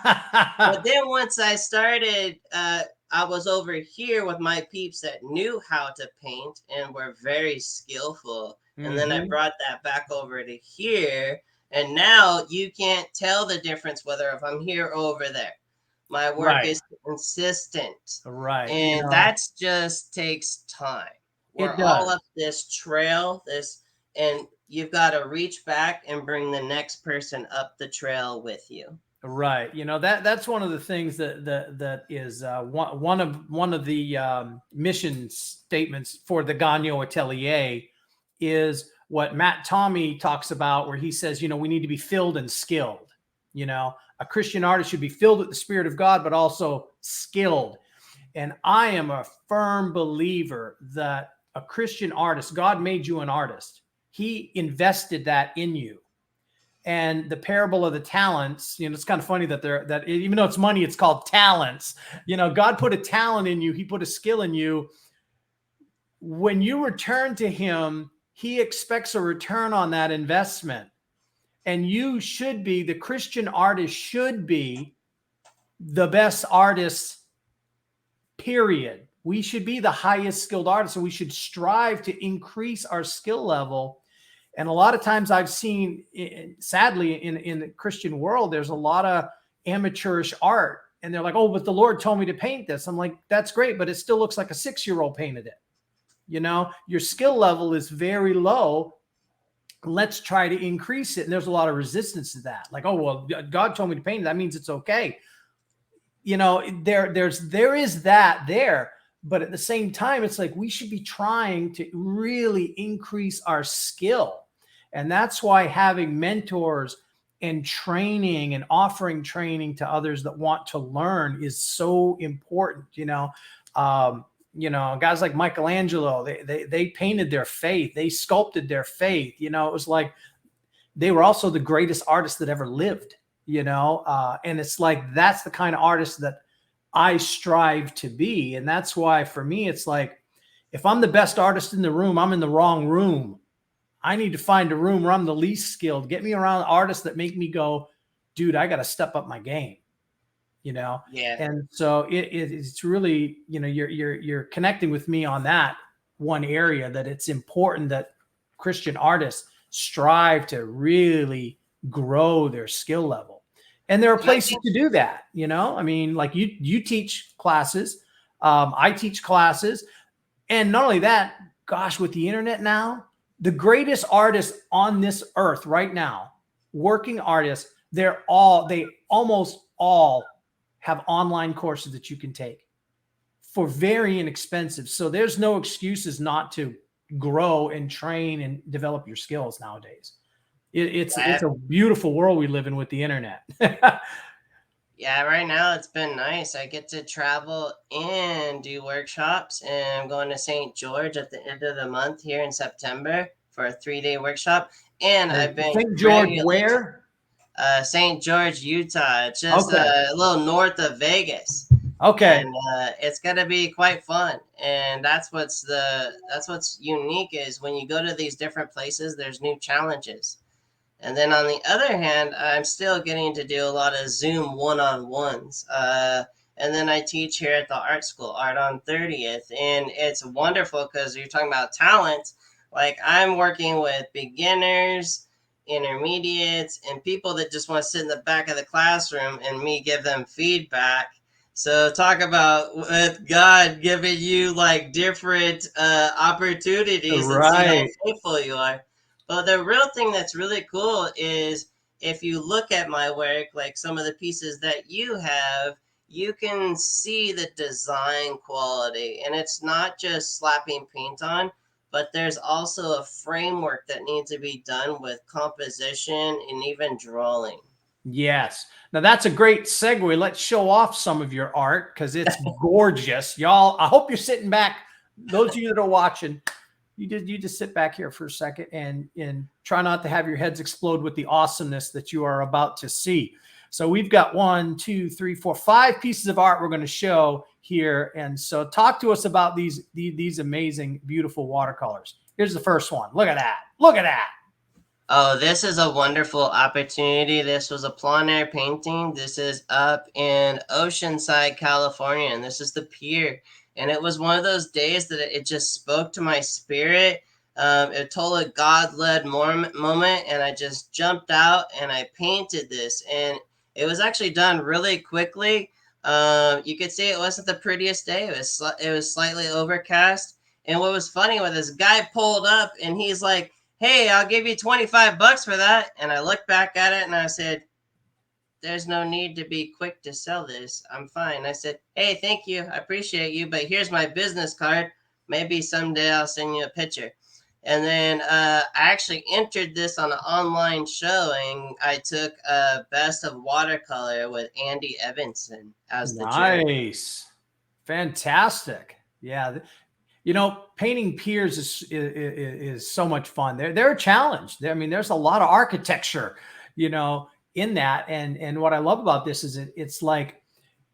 But then once I started, I was over here with my peeps that knew how to paint and were very skillful. And then I Hmm. brought that back over to here. And now you can't tell the difference whether if I'm here or over there. My work Right. is consistent. Right. And that just takes time. We're It all does. up this trail, and you've got to reach back and bring the next person up the trail with you. Right. That's one of the things that is one of the mission statements for the Gagnon Atelier is what Matt Tommy talks about, where he says, we need to be filled and skilled. A Christian artist should be filled with the Spirit of God, but also skilled. And I am a firm believer that a Christian artist, God made you an artist. He invested that in you. And the parable of the talents, it's kind of funny that even though it's money, it's called talents. God put a talent in you. He put a skill in you. When you return to him, he expects a return on that investment. And the Christian artist should be the best artist, period. We should be the highest skilled artists, and we should strive to increase our skill level. And a lot of times I've seen, sadly, in the Christian world, there's a lot of amateurish art. And they're like, oh, but the Lord told me to paint this. I'm like, that's great, but it still looks like a 6-year-old painted it. Your skill level is very low. Let's try to increase it. And there's a lot of resistance to that. Like, oh, well, God told me to paint it. That means it's okay. There is that there. But at the same time, it's like we should be trying to really increase our skill. And that's why having mentors and training and offering training to others that want to learn is so important. Guys like Michelangelo, they painted their faith, they sculpted their faith. It was like they were also the greatest artists that ever lived. And it's like that's the kind of artist that I strive to be. And that's why for me, it's like, if I'm the best artist in the room, I'm in the wrong room. I need to find a room where I'm the least skilled. Get me around artists that make me go, dude, I got to step up my game, Yeah. And so it's really, you're connecting with me on that one area, that it's important that Christian artists strive to really grow their skill level. And there are And I places think, to do that, I mean, like you teach classes, I teach classes. And not only that, gosh, with the internet now, the greatest artists on this earth right now, working artists, they almost all have online courses that you can take for very inexpensive. So there's no excuses not to grow and train and develop your skills nowadays. It's yeah, a beautiful world we live in with the internet. yeah, right now it's been nice. I get to travel and do workshops, and I'm going to St. George at the end of the month here in September for a 3-day workshop. And I've been St. George, regularly where? St. George, Utah, just Okay. a little north of Vegas, Okay. and it's gonna be quite fun. And that's what's unique is when you go to these different places, there's new challenges. And then on the other hand, I'm still getting to do a lot of Zoom one-on-ones. And then I teach here at the art school, Art on 30th, and it's wonderful because you're talking about talent. Like I'm working with beginners, intermediates, and people that just want to sit in the back of the classroom and me give them feedback. So talk about with God giving you like different opportunities and see how Right. faithful you are. But the real thing that's really cool is if you look at my work, like some of the pieces that you have, you can see the design quality. And it's not just slapping paint on, but there's also a framework that needs to be done with composition and even drawing. Yes. Now that's a great segue. Let's show off some of your art because it's gorgeous. Y'all, I hope you're sitting back. Those of you that are watching, you just sit back here for a second and try not to have your heads explode with the awesomeness that you are about to see. So we've got 1, 2, 3, 4, 5 pieces of art we're going to show here. And so talk to us about these amazing, beautiful watercolors. Here's the first one. Look at that. Look at that. Oh, this is a wonderful opportunity. This was a plein air painting. This is up in Oceanside, California, and this is the pier. And it was one of those days that it just spoke to my spirit. It told a God led moment, and I just jumped out and I painted this. And it was actually done really quickly. You could see it wasn't the prettiest day. It was slightly overcast. And what was funny was this guy pulled up and he's like, "Hey, I'll give you 25 bucks for that." And I looked back at it and I said, "There's no need to be quick to sell this. I'm fine." I said, "Hey, thank you. I appreciate you, but here's my business card. Maybe someday I'll send you a picture." And then I actually entered this on an online showing. I took Best of Watercolor with Andy Evanson as the judge. Nice. Fantastic. Yeah. You know, painting piers is so much fun. They're a challenge. I mean, there's a lot of architecture, you know, in that. And what I love about this is it's like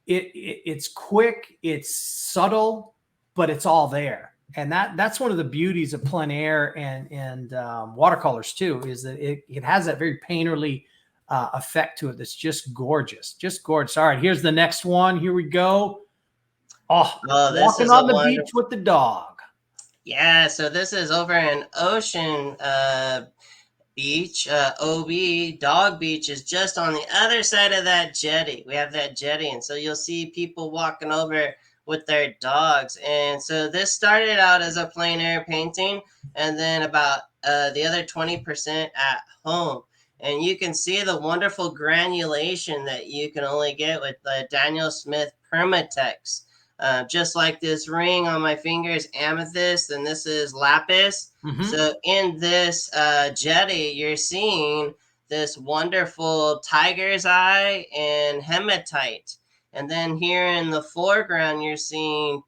it's quick, it's subtle, but it's all there. And that's one of the beauties of plein air and watercolors too, is that it has that very painterly effect to it. That's just gorgeous, just gorgeous. All right, here's the next one. Here we go. Oh, Oh, this walking is a on the beach wonderful. with the dog. Yeah, so this is over in Ocean Beach. OB Dog Beach is just on the other side of that jetty. We have that jetty, and so you'll see people walking over with their dogs. And so this started out as a plein air painting, and then about the other 20% at home. And you can see the wonderful granulation that you can only get with the Daniel Smith Permatex. Just like this ring on my finger is amethyst, and this is lapis. Hmm. So in this jetty, you're seeing this wonderful tiger's eye and hematite. And then here in the foreground, you're seeing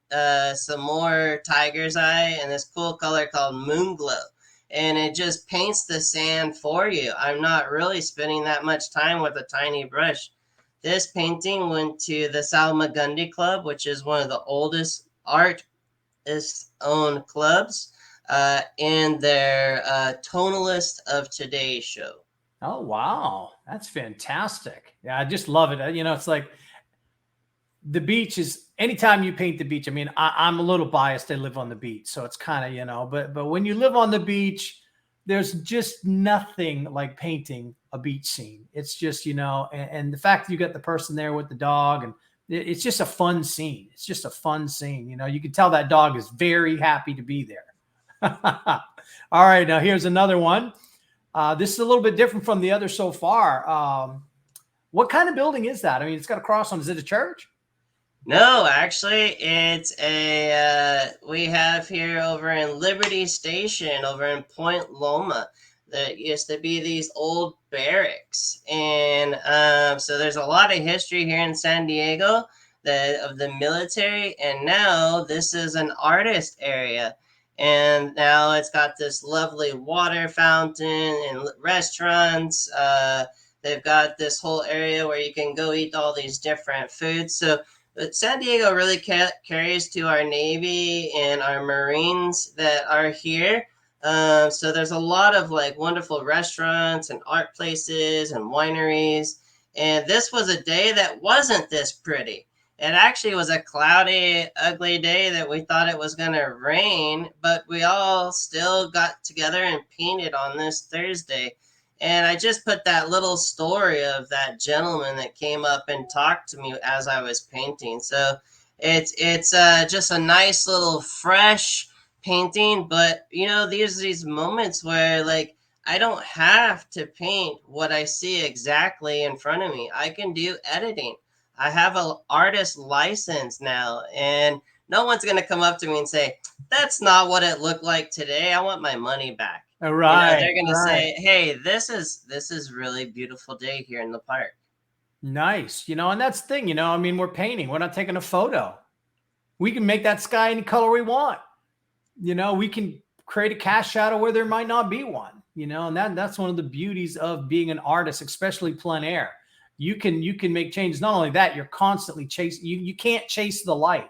some more tiger's eye and this cool color called moon glow. And it just paints the sand for you. I'm not really spending that much time with a tiny brush. This painting went to the Salmagundi Club, which is one of the oldest artist owned clubs, in their Tonalist of Today show. Oh wow, that's fantastic. Yeah, I just love it. You know, it's like the beach is anytime you paint the beach. I mean, I'm a little biased. I live on the beach, so it's kind of, you know, but when you live on the beach, there's just nothing like painting a beach scene. It's just, you know, and the fact that you got the person there with the dog, and it's just a fun scene. It's just a fun scene. You know, you can tell that dog is very happy to be there. All right, now here's another one. This is a little bit different from the other so far. What kind of building is that? I mean, it's got a cross on. Is it a church? No, actually, it's a we have here over in Liberty Station over in Point Loma. That used to be these old barracks, and so there's a lot of history here in San Diego that of the military, and now this is an artist area, and now it's got this lovely water fountain and restaurants. They've got this whole area where you can go eat all these different foods. So but San Diego really carries to our Navy and our Marines that are here. So there's a lot of like wonderful restaurants and art places and wineries. And this was a day that wasn't this pretty. It actually was a cloudy, ugly day that we thought it was going to rain, but we all still got together and painted on this Thursday. And I just put that little story of that gentleman that came up and talked to me as I was painting. So it's just a nice little fresh painting, but these moments where like I don't have to paint what I see exactly in front of me. I can do editing. I have an artist license now, and no one's going to come up to me and say, "That's not what it looked like today. I want my money back." Right, They're going to right. say, "Hey, this is really beautiful day here in the park." Nice. And that's the thing, I mean, we're painting, we're not taking a photo. We can make that sky any color we want. We can create a cast shadow where there might not be one, and that's one of the beauties of being an artist, especially plein air. You can make changes. Not only that, you're constantly chasing, you can't chase the light,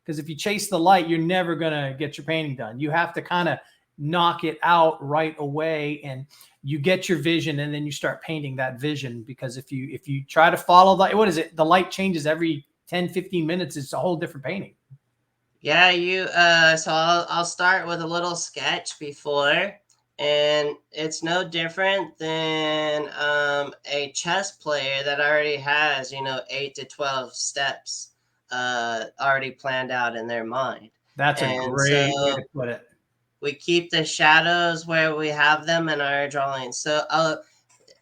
because if you chase the light, you're never going to get your painting done. You have to kind of knock it out right away, and you get your vision, and then you start painting that vision. Because if you try to follow what is it, the light changes every 10-15 minutes. It's a whole different painting. Yeah, so I'll start with a little sketch before, and it's no different than a chess player that already has 8 to 12 steps already planned out in their mind. That's a And great way so to put it. we keep the shadows where we have them in our drawings. So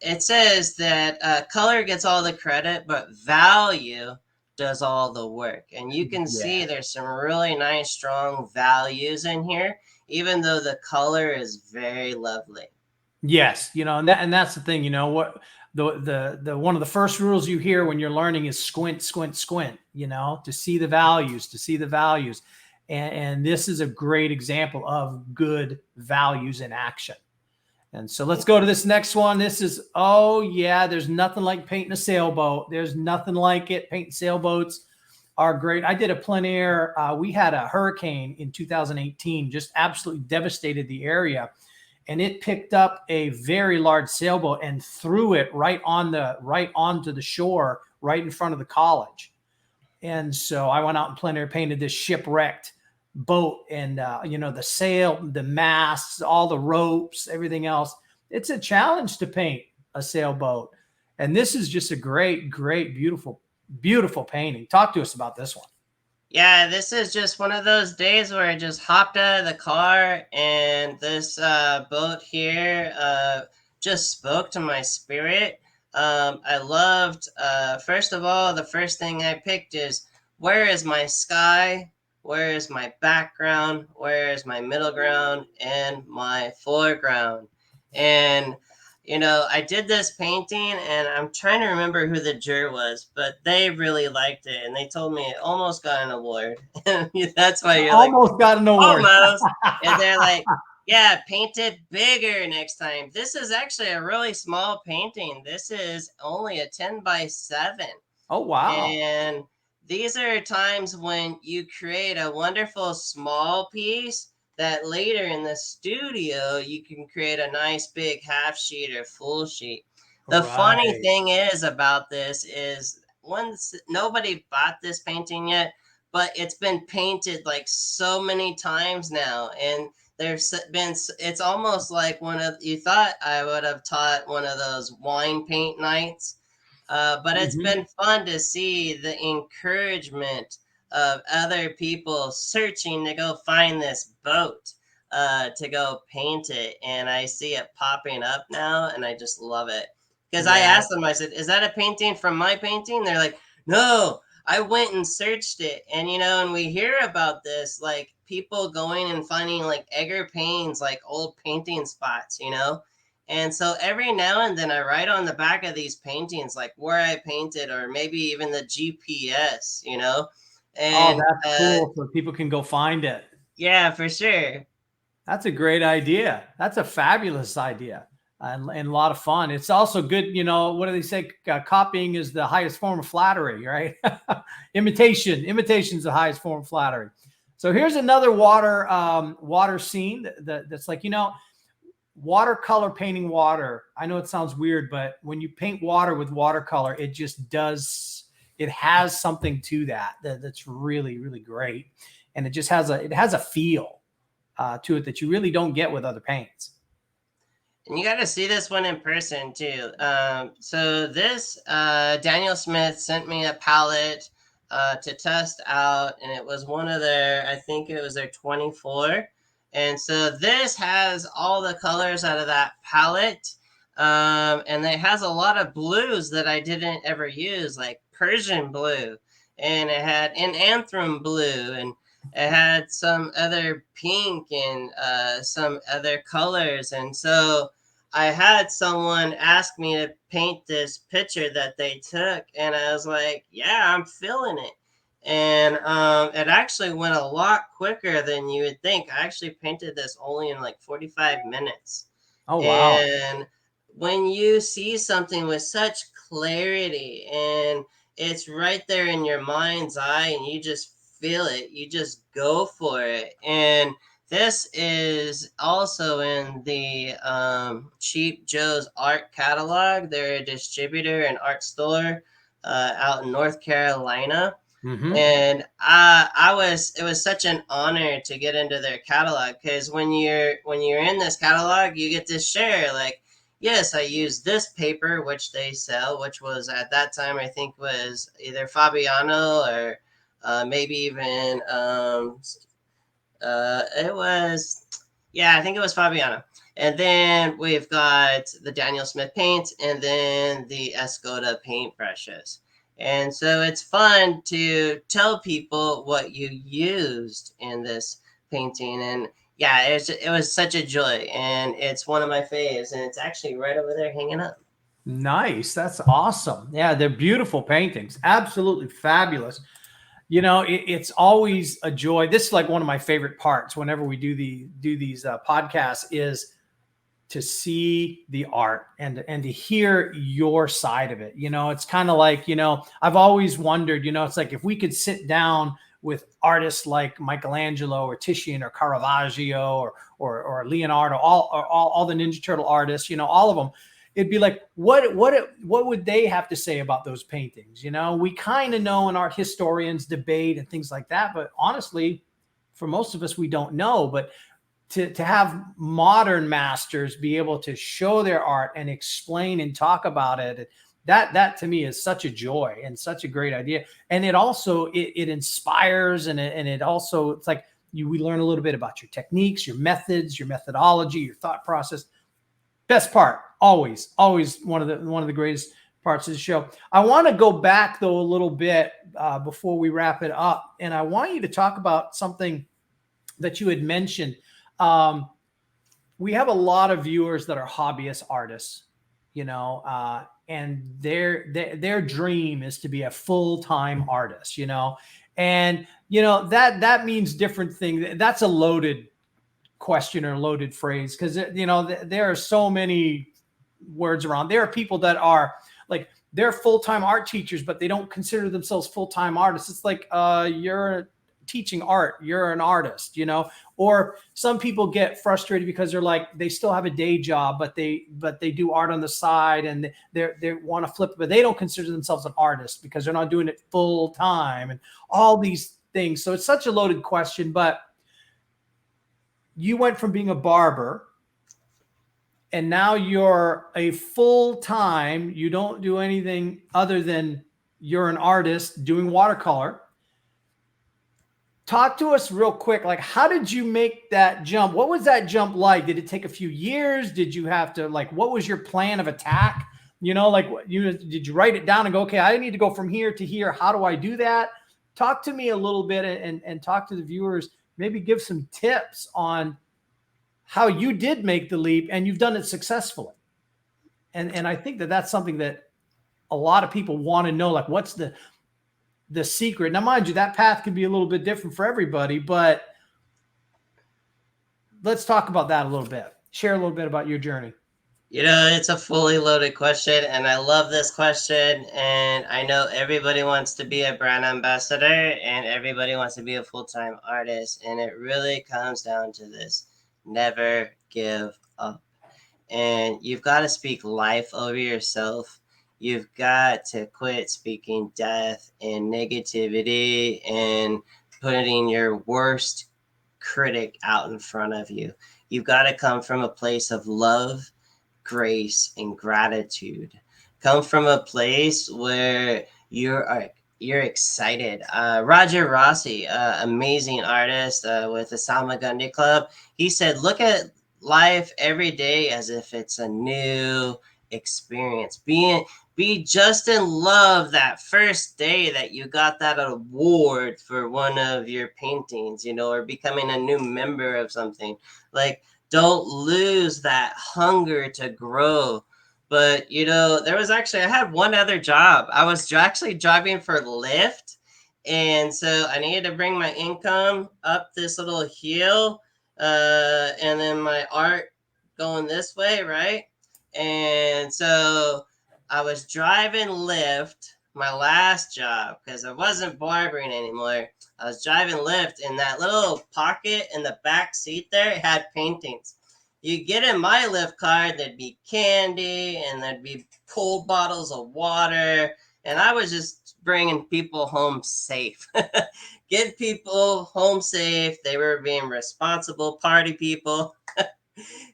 it says that color gets all the credit, but value does all the work. And you can see Yeah. there's some really nice, strong values in here, even though the color is very lovely. Yes, and that's the thing. What the one of the first rules you hear when you're learning is squint, squint, squint. To see the values, and this is a great example of good values in action. And so let's go to this next one. This is, oh yeah, there's nothing like painting a sailboat. There's nothing like it. Painting sailboats are great. I did a plein air. We had a hurricane in 2018, just absolutely devastated the area, and it picked up a very large sailboat and threw it right onto the shore, right in front of the college. And so I went out and plein air painted this shipwrecked boat, and the sail, the masts, all the ropes, everything else. It's a challenge to paint a sailboat, and this is just a great, great, beautiful, beautiful painting. Talk to us about this one. Yeah, this is just one of those days where I just hopped out of the car, and this boat here just spoke to my spirit. I loved, first of all, the first thing I picked is, where is my sky? Where is my background? Where is my middle ground and my foreground? And I did this painting, and I'm trying to remember who the juror was, but they really liked it, and they told me it almost got an award. That's why you're like, Almost got an award. almost. And they're like, yeah, paint it bigger next time. This is actually a really small painting. This is only a 10 by 7. Oh wow. And these are times when you create a wonderful small piece that later in the studio you can create a nice big half sheet or full sheet. The funny Right. thing is about this is, once nobody bought this painting yet, but it's been painted like so many times now, and it's almost like one of, you thought I would have taught one of those wine paint nights, but it's Mhm. been fun to see the encouragement of other people searching to go find this boat, to go paint it. And I see it popping up now, and I just love it. Because I Yeah. asked them, I said, "Is that a painting from my painting?" They're like, "No, I went and searched it." And we hear about this, like people going and finding like Edgar Payne's like old painting spots. And so every now and then I write on the back of these paintings like where I painted, or maybe even the GPS. Oh, And that's cool. So people can go find it. yeah, for sure. That's a great idea. That's a fabulous idea, and a lot of fun. It's also good. What do they say? Copying is the highest form of flattery, right? Imitation is the highest form of flattery. So here's another water scene that's like, watercolor painting water. I know it sounds weird, but when you paint water with watercolor, it just does. it has something to that's really, really great. And it just has a feel to it that you really don't get with other paints. And you got to see this one in person too. So this Daniel Smith sent me a palette to test out, and it was one of their, I think it was their 24. And so this has all the colors out of that palette, and it has a lot of blues that I didn't ever use, like Persian blue, and it had an anthrem blue, and it had some other pink and some other colors. And so I had someone ask me to paint this picture that they took, and I was like, yeah, I'm feeling it. And it actually went a lot quicker than you would think. I actually painted this only in like 45 minutes. Oh, wow. And when you see something with such clarity and it's right there in your mind's eye and you just feel it, you just go for it. And this is also in the Cheap Joe's art catalog. They're a distributor and art store out in North Carolina. Mm-hmm. And it was such an honor to get into their catalog, because when you're in this catalog, you get to share, like, yes, I use this paper which they sell, which was at that time I think was either Fabiano or maybe even it was, yeah, I think it was Fabiano. And then we've got the Daniel Smith paints and then the Escoda paintbrushes. And so it's fun to tell people what you used in this painting. And yeah, it was such a joy. And it's one of my faves. And it's actually right over there hanging up. Nice. That's awesome. Yeah, they're beautiful paintings. Absolutely fabulous. It's always a joy. This is like one of my favorite parts whenever we do these podcasts, is to see the art and to hear your side of it. It's kind of like, I've always wondered, it's like if we could sit down with artists like Michelangelo or Titian or Caravaggio or Leonardo, all the Ninja Turtle artists, all of them, it'd be like, what would they have to say about those paintings? We kind of know, and art historians debate and things like that, but honestly, for most of us, we don't know. But to have modern masters be able to show their art and explain and talk about it, that to me is such a joy and such a great idea. And it also it inspires, and it also, it's like we learn a little bit about your techniques, your methods, your methodology, your thought process. Best part, always one of the greatest parts of the show. I want to go back though a little bit before we wrap it up, and I want you to talk about something that you had mentioned. We have a lot of viewers that are hobbyist artists, and their dream is to be a full-time artist, and that means different things. That's a loaded question or loaded phrase, because there are so many words around. There are people that are like, they're full-time art teachers, but they don't consider themselves full-time artists. It's like, you're teaching art, you're an artist, or some people get frustrated because they're like, they still have a day job, but they do art on the side, and they want to flip it, but they don't consider themselves an artist because they're not doing it full time, and all these things. So it's such a loaded question. But you went from being a barber, and now you're a full-time, you don't do anything other than you're an artist doing watercolor. Talk to us real quick. Like, how did you make that jump? What was that jump like? Did it take a few years? Did you have to, like, what was your plan of attack? Did you write it down and go, okay, I need to go from here to here. How do I do that? Talk to me a little bit, and talk to the viewers, maybe give some tips on how you did make the leap, and you've done it successfully. And I think that's something that a lot of people want to know, like, what's the secret. Now, mind you, that path can be a little bit different for everybody, but let's talk about that a little bit. Share a little bit about your journey. It's a fully loaded question, and I love this question. And I know everybody wants to be a brand ambassador, and everybody wants to be a full-time artist. And it really comes down to this: never give up. And you've got to speak life over yourself. You've got to quit speaking death and negativity and putting your worst critic out in front of you. You've got to come from a place of love, grace, and gratitude. Come from a place where you're excited. Roger Rossi, amazing artist with the Salmagundi Club, he said, "Look at life every day as if it's a new experience. Be just in love that first day that you got that award for one of your paintings, or becoming a new member of something. Like, don't lose that hunger to grow." But there was actually, I had one other job. I was actually driving for Lyft, and so I needed to bring my income up this little hill, and then my art going this way, right? And so I was driving Lyft, my last job, because I wasn't barbering anymore. I was driving Lyft, and that little pocket in the back seat there had paintings. You get in my Lyft card, there'd be candy and there'd be cold bottles of water, and I was just bringing people home safe. Get people home safe. They were being responsible party people.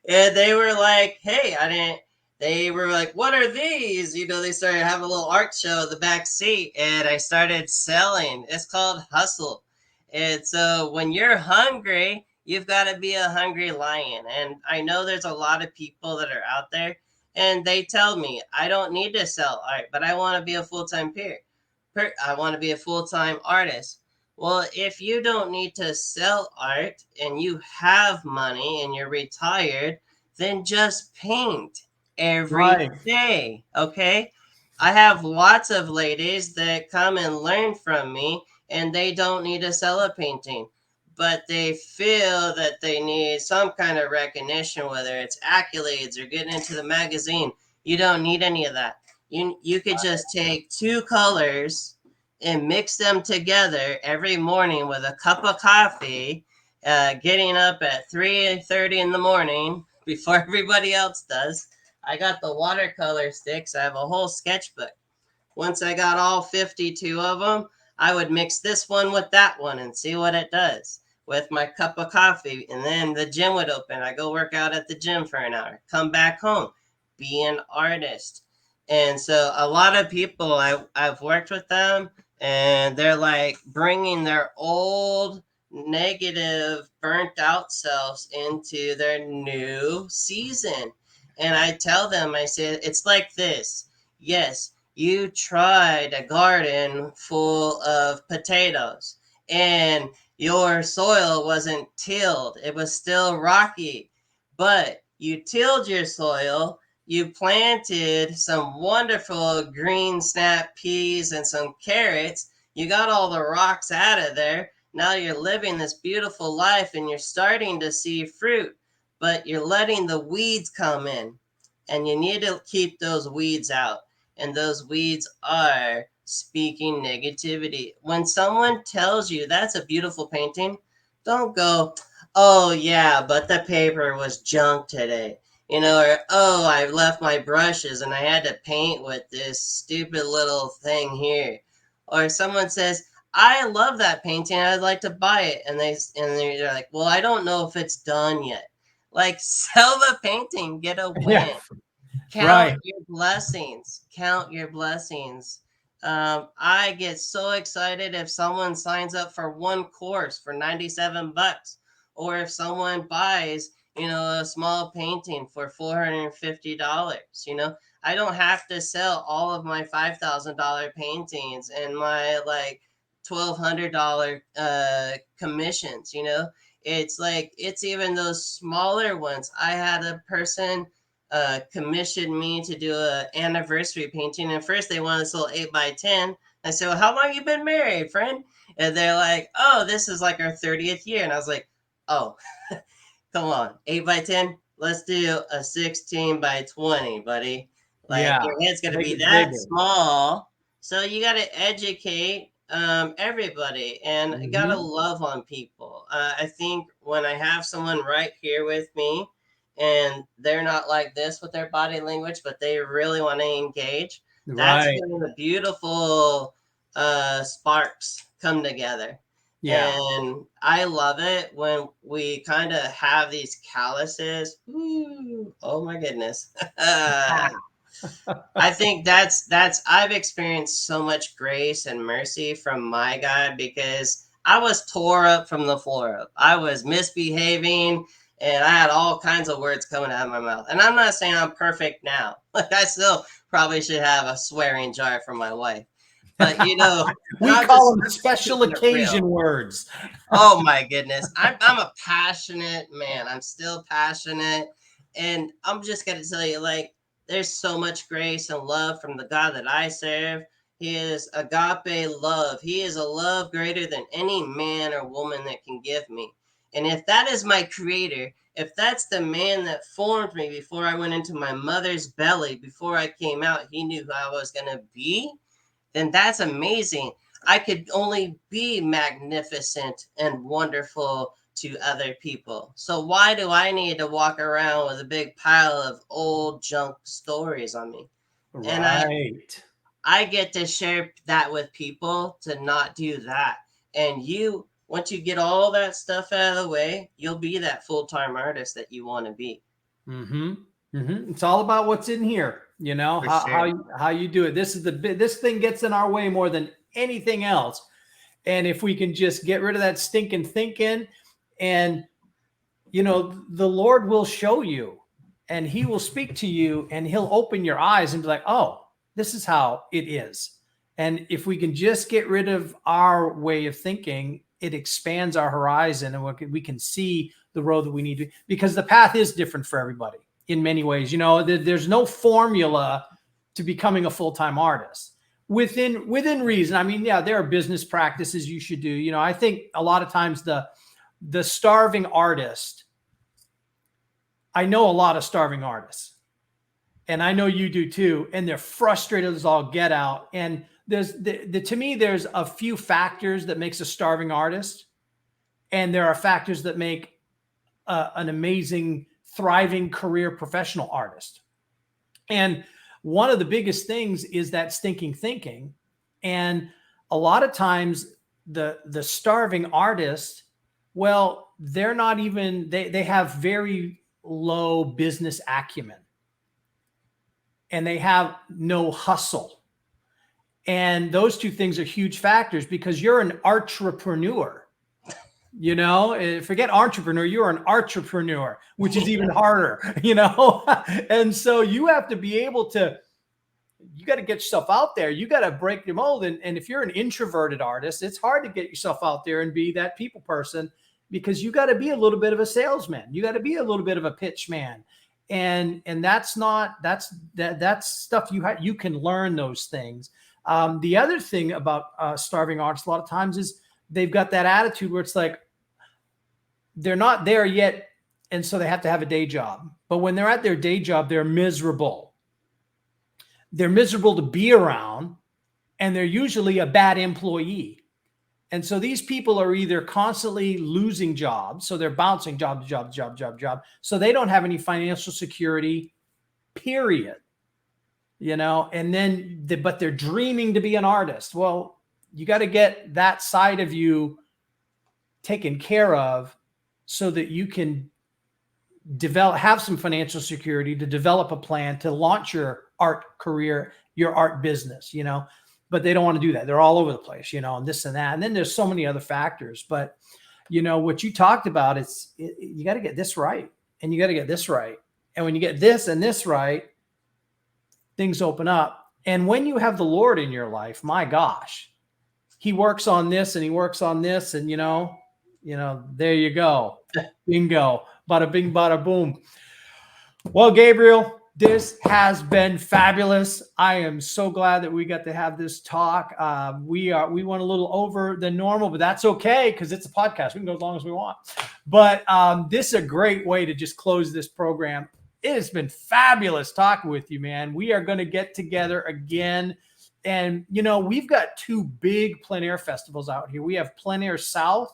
And they were like, "Hey, I didn't." They were like, "What are these?" They started having a little art show in the back seat, and I started selling. It's called hustle. And so when you're hungry, you've got to be a hungry lion. And I know there's a lot of people that are out there, and they tell me I don't need to sell art, but I want to be a full time peer. I want to be a full time artist. Well, if you don't need to sell art and you have money and you're retired, then just paint every Right. day. Okay. I have lots of ladies that come and learn from me, and they don't need to sell a painting, but they feel that they need some kind of recognition, whether it's accolades or getting into the magazine. You don't need any of that. You could just take two colors and mix them together every morning with a cup of coffee, getting up at 3:30 in the morning before everybody else does. I got the watercolor sticks. I have a whole sketchbook. Once I got all 52 of them, I would mix this one with that one and see what it does with my cup of coffee. And then the gym would open. I go work out at the gym for an hour, come back home, be an artist. And so a lot of people, I've worked with them, and they're like bringing their old negative burnt out selves into their new season. And I tell them, I say, it's like this. Yes, you tried a garden full of potatoes, and your soil wasn't tilled, it was still rocky, but you tilled your soil. You planted some wonderful green snap peas and some carrots. You got all the rocks out of there. Now you're living this beautiful life and you're starting to see fruit, but you're letting the weeds come in, and you need to keep those weeds out. And those weeds are speaking negativity. When someone tells you that's a beautiful painting, don't go, "Oh, yeah, but the paper was junk today." Or, "Oh, I left my brushes and I had to paint with this stupid little thing here." Or someone says, "I love that painting. I'd like to buy it." And they're like, "Well, I don't know if it's done yet." Like, sell the painting, get a Yeah. win. Count Right. your blessings. Count your blessings. I get so excited if someone signs up for one course for 97 bucks, or if someone buys, a small painting for $450. I don't have to sell all of my $5,000 paintings and my like $1,200 commissions. It's like, it's even those smaller ones. I had a person commissioned me to do a anniversary painting. And first they wanted this little 8x10. I said, "Well, how long you been married, friend?" And they're like, "Oh, this is like our 30th year." And I was like, "Oh, come on, 8x10. Let's do a 16x20, buddy. Like, Yeah. your head's gonna Make be it that bigger. small." So you got to educate everybody, and got to Hmm. love on people. I think when I have someone right here with me, and they're not like this with their body language, but they really want to engage, That's Right. when the beautiful sparks come together. Yeah. And I love it when we kind of have these calluses. Ooh, oh my goodness. I think that's I've experienced so much grace and mercy from my God because I was tore up from the floor up. I was misbehaving and I had all kinds of words coming out of my mouth. And I'm not saying I'm perfect now. Like I still probably should have a swearing jar for my wife. But and We I'm call just them I'm just special keeping it real. occasion words. Oh my goodness. I'm a passionate man. I'm still passionate. And I'm just going to tell you, like, there's so much grace and love from the God that I serve. He is agape love. He is a love greater than any man or woman that can give me. And if that is my creator, if that's the man that formed me before I went into my mother's belly, before I came out, he knew who I was going to be, then that's amazing. I could only be magnificent and wonderful to other people. So why do I need to walk around with a big pile of old junk stories on me? And Right. I get to share that with people to not do that. And once you get all that stuff out of the way, you'll be that full-time artist that you want to be. Mm-hmm. Mm-hmm. It's all about what's in here. For How sure. how you do it. This thing gets in our way more than anything else. And if we can just get rid of that stinking thinking, and the Lord will show you, and He will speak to you, and He'll open your eyes and be like, oh, this is how it is. And if we can just get rid of our way of thinking, it expands our horizon, and we can see the road that we need to, because the path is different for everybody in many ways. There's no formula to becoming a full-time artist within reason. I mean, yeah, there are business practices you should do. I think a lot of times the starving artist, I know a lot of starving artists, and I know you do too, and they're frustrated as all get out. And to me, there's a few factors that makes a starving artist, and there are factors that make an amazing, thriving career professional artist. And one of the biggest things is that stinking thinking. And a lot of times the starving artist, well, they're not even, they have very low business acumen, and they have no hustle. And those two things are huge factors, because you're an entrepreneur. Forget entrepreneur, you're an entrepreneur, which is even harder. And so you have to be able to, you got to get yourself out there. You got to break the mold. And if you're an introverted artist, it's hard to get yourself out there and be that people person, because you got to be a little bit of a salesman. You got to be a little bit of a pitch man. And that's stuff you can learn those things. The other thing about starving artists a lot of times is they've got that attitude where it's like they're not there yet, and so they have to have a day job. But when they're at their day job, they're miserable. They're miserable to be around, and they're usually a bad employee. And so these people are either constantly losing jobs, so they're bouncing job to job, job, job, job. So they don't have any financial security, period. And then, but they're dreaming to be an artist. Well, you got to get that side of you taken care of so that you can have some financial security to develop a plan to launch your art career, your art business, but they don't want to do that. They're all over the place, and this and that. And then there's so many other factors, but what you talked about, you got to get this right, and you got to get this right. And when you get this and this right, things open up. And when you have the Lord in your life, my gosh, He works on this and He works on this, and there you go. Bingo. Bada bing, bada boom. Well, Gabriel, this has been fabulous. I am so glad that we got to have this talk. We went a little over the normal, but that's okay, because it's a podcast. We can go as long as we want. But this is a great way to just close this program. It has been fabulous talking with you, man. We are going to get together again. And, we've got two big plein air festivals out here. We have Plein Air South.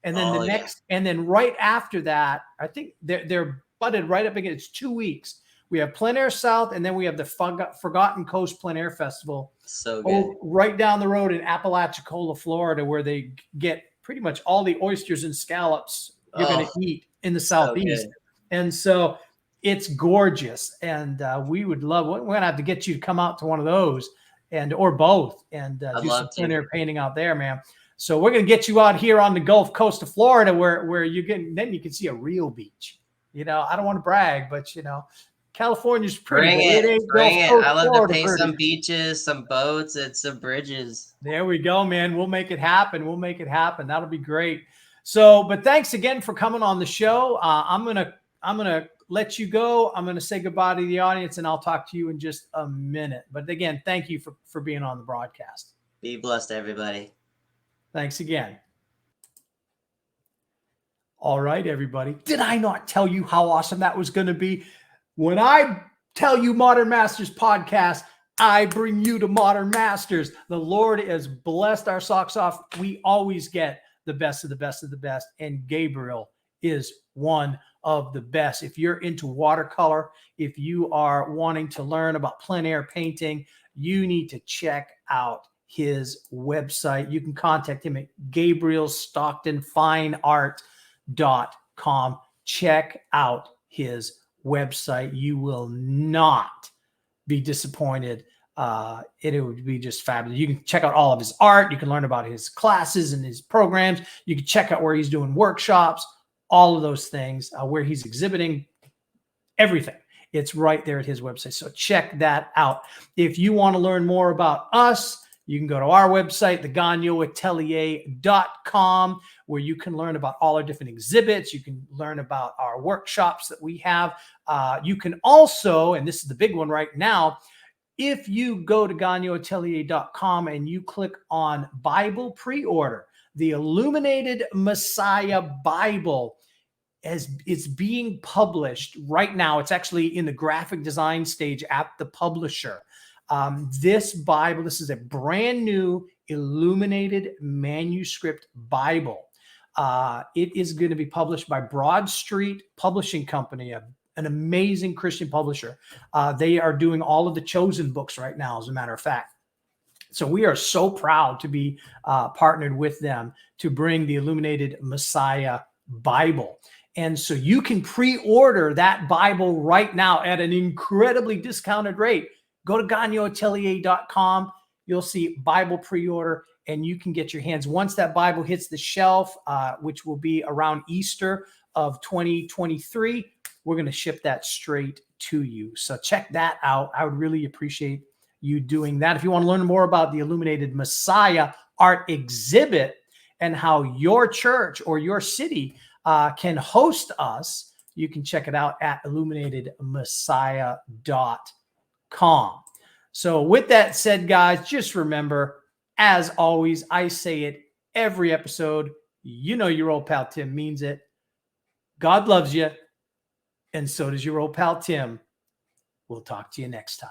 And then and then right after that, I think they're butted right up against. It's 2 weeks. We have Plein Air South, and then we have the Forgotten Coast Plein Air Festival. So good. Right down the road in Apalachicola, Florida, where they get pretty much all the oysters and scallops you're going to eat in the Southeast. Good. And so it's gorgeous. And we would love, we're going to have to get you to come out to one of those or both and do some plein air painting out there, man. So we're going to get you out here on the Gulf Coast of Florida where you then you can see a real beach. I don't want to brag, but California's pretty. Bring it. I love to paint some beaches, some boats, and some bridges. There we go, man. We'll make it happen. That'll be great. So, but thanks again for coming on the show. I'm gonna let you go. I'm gonna say goodbye to the audience, and I'll talk to you in just a minute. But again, thank you for being on the broadcast. Be blessed, everybody. Thanks again. All right, everybody. Did I not tell you how awesome that was going to be? When I tell you Modern Masters podcast, I bring you to Modern Masters. The Lord has blessed our socks off. We always get the best of the best of the best. And Gabriel is one of the best. If you're into watercolor, if you are wanting to learn about plein air painting, you need to check out his website. You can contact him at GabrielStocktonFineArt.com. Check out his website. You will not be disappointed. It would be just fabulous. You can check out all of his art. You can learn about his classes and his programs. You can check out where he's doing workshops, all of those things, where he's exhibiting, everything. It's right there at his website. So check that out. If you want to learn more about us, you can go to our website, thegagnoatelier.com, where you can learn about all our different exhibits. You can learn about our workshops that we have. You can also, and this is the big one right now, if you go to gagnoatelier.com and you click on Bible pre-order, the Illuminated Messiah Bible it's being published right now. It's actually in the graphic design stage at the publisher. This Bible, this is a brand new illuminated manuscript Bible. It is going to be published by Broad Street Publishing Company, an amazing Christian publisher. They are doing all of the Chosen books right now, as a matter of fact. So we are so proud to be partnered with them to bring the Illuminated Messiah Bible. And so you can pre-order that Bible right now at an incredibly discounted rate. Go to GagnoAtelier.com. You'll see Bible pre-order, and you can get your hands. Once that Bible hits the shelf, which will be around Easter of 2023, we're going to ship that straight to you. So check that out. I would really appreciate you doing that. If you want to learn more about the Illuminated Messiah art exhibit and how your church or your city can host us, you can check it out at illuminatedmessiah.com. So with that said, guys, just remember, as always, I say it every episode. You know your old pal Tim means it. God loves you, and so does your old pal Tim. We'll talk to you next time.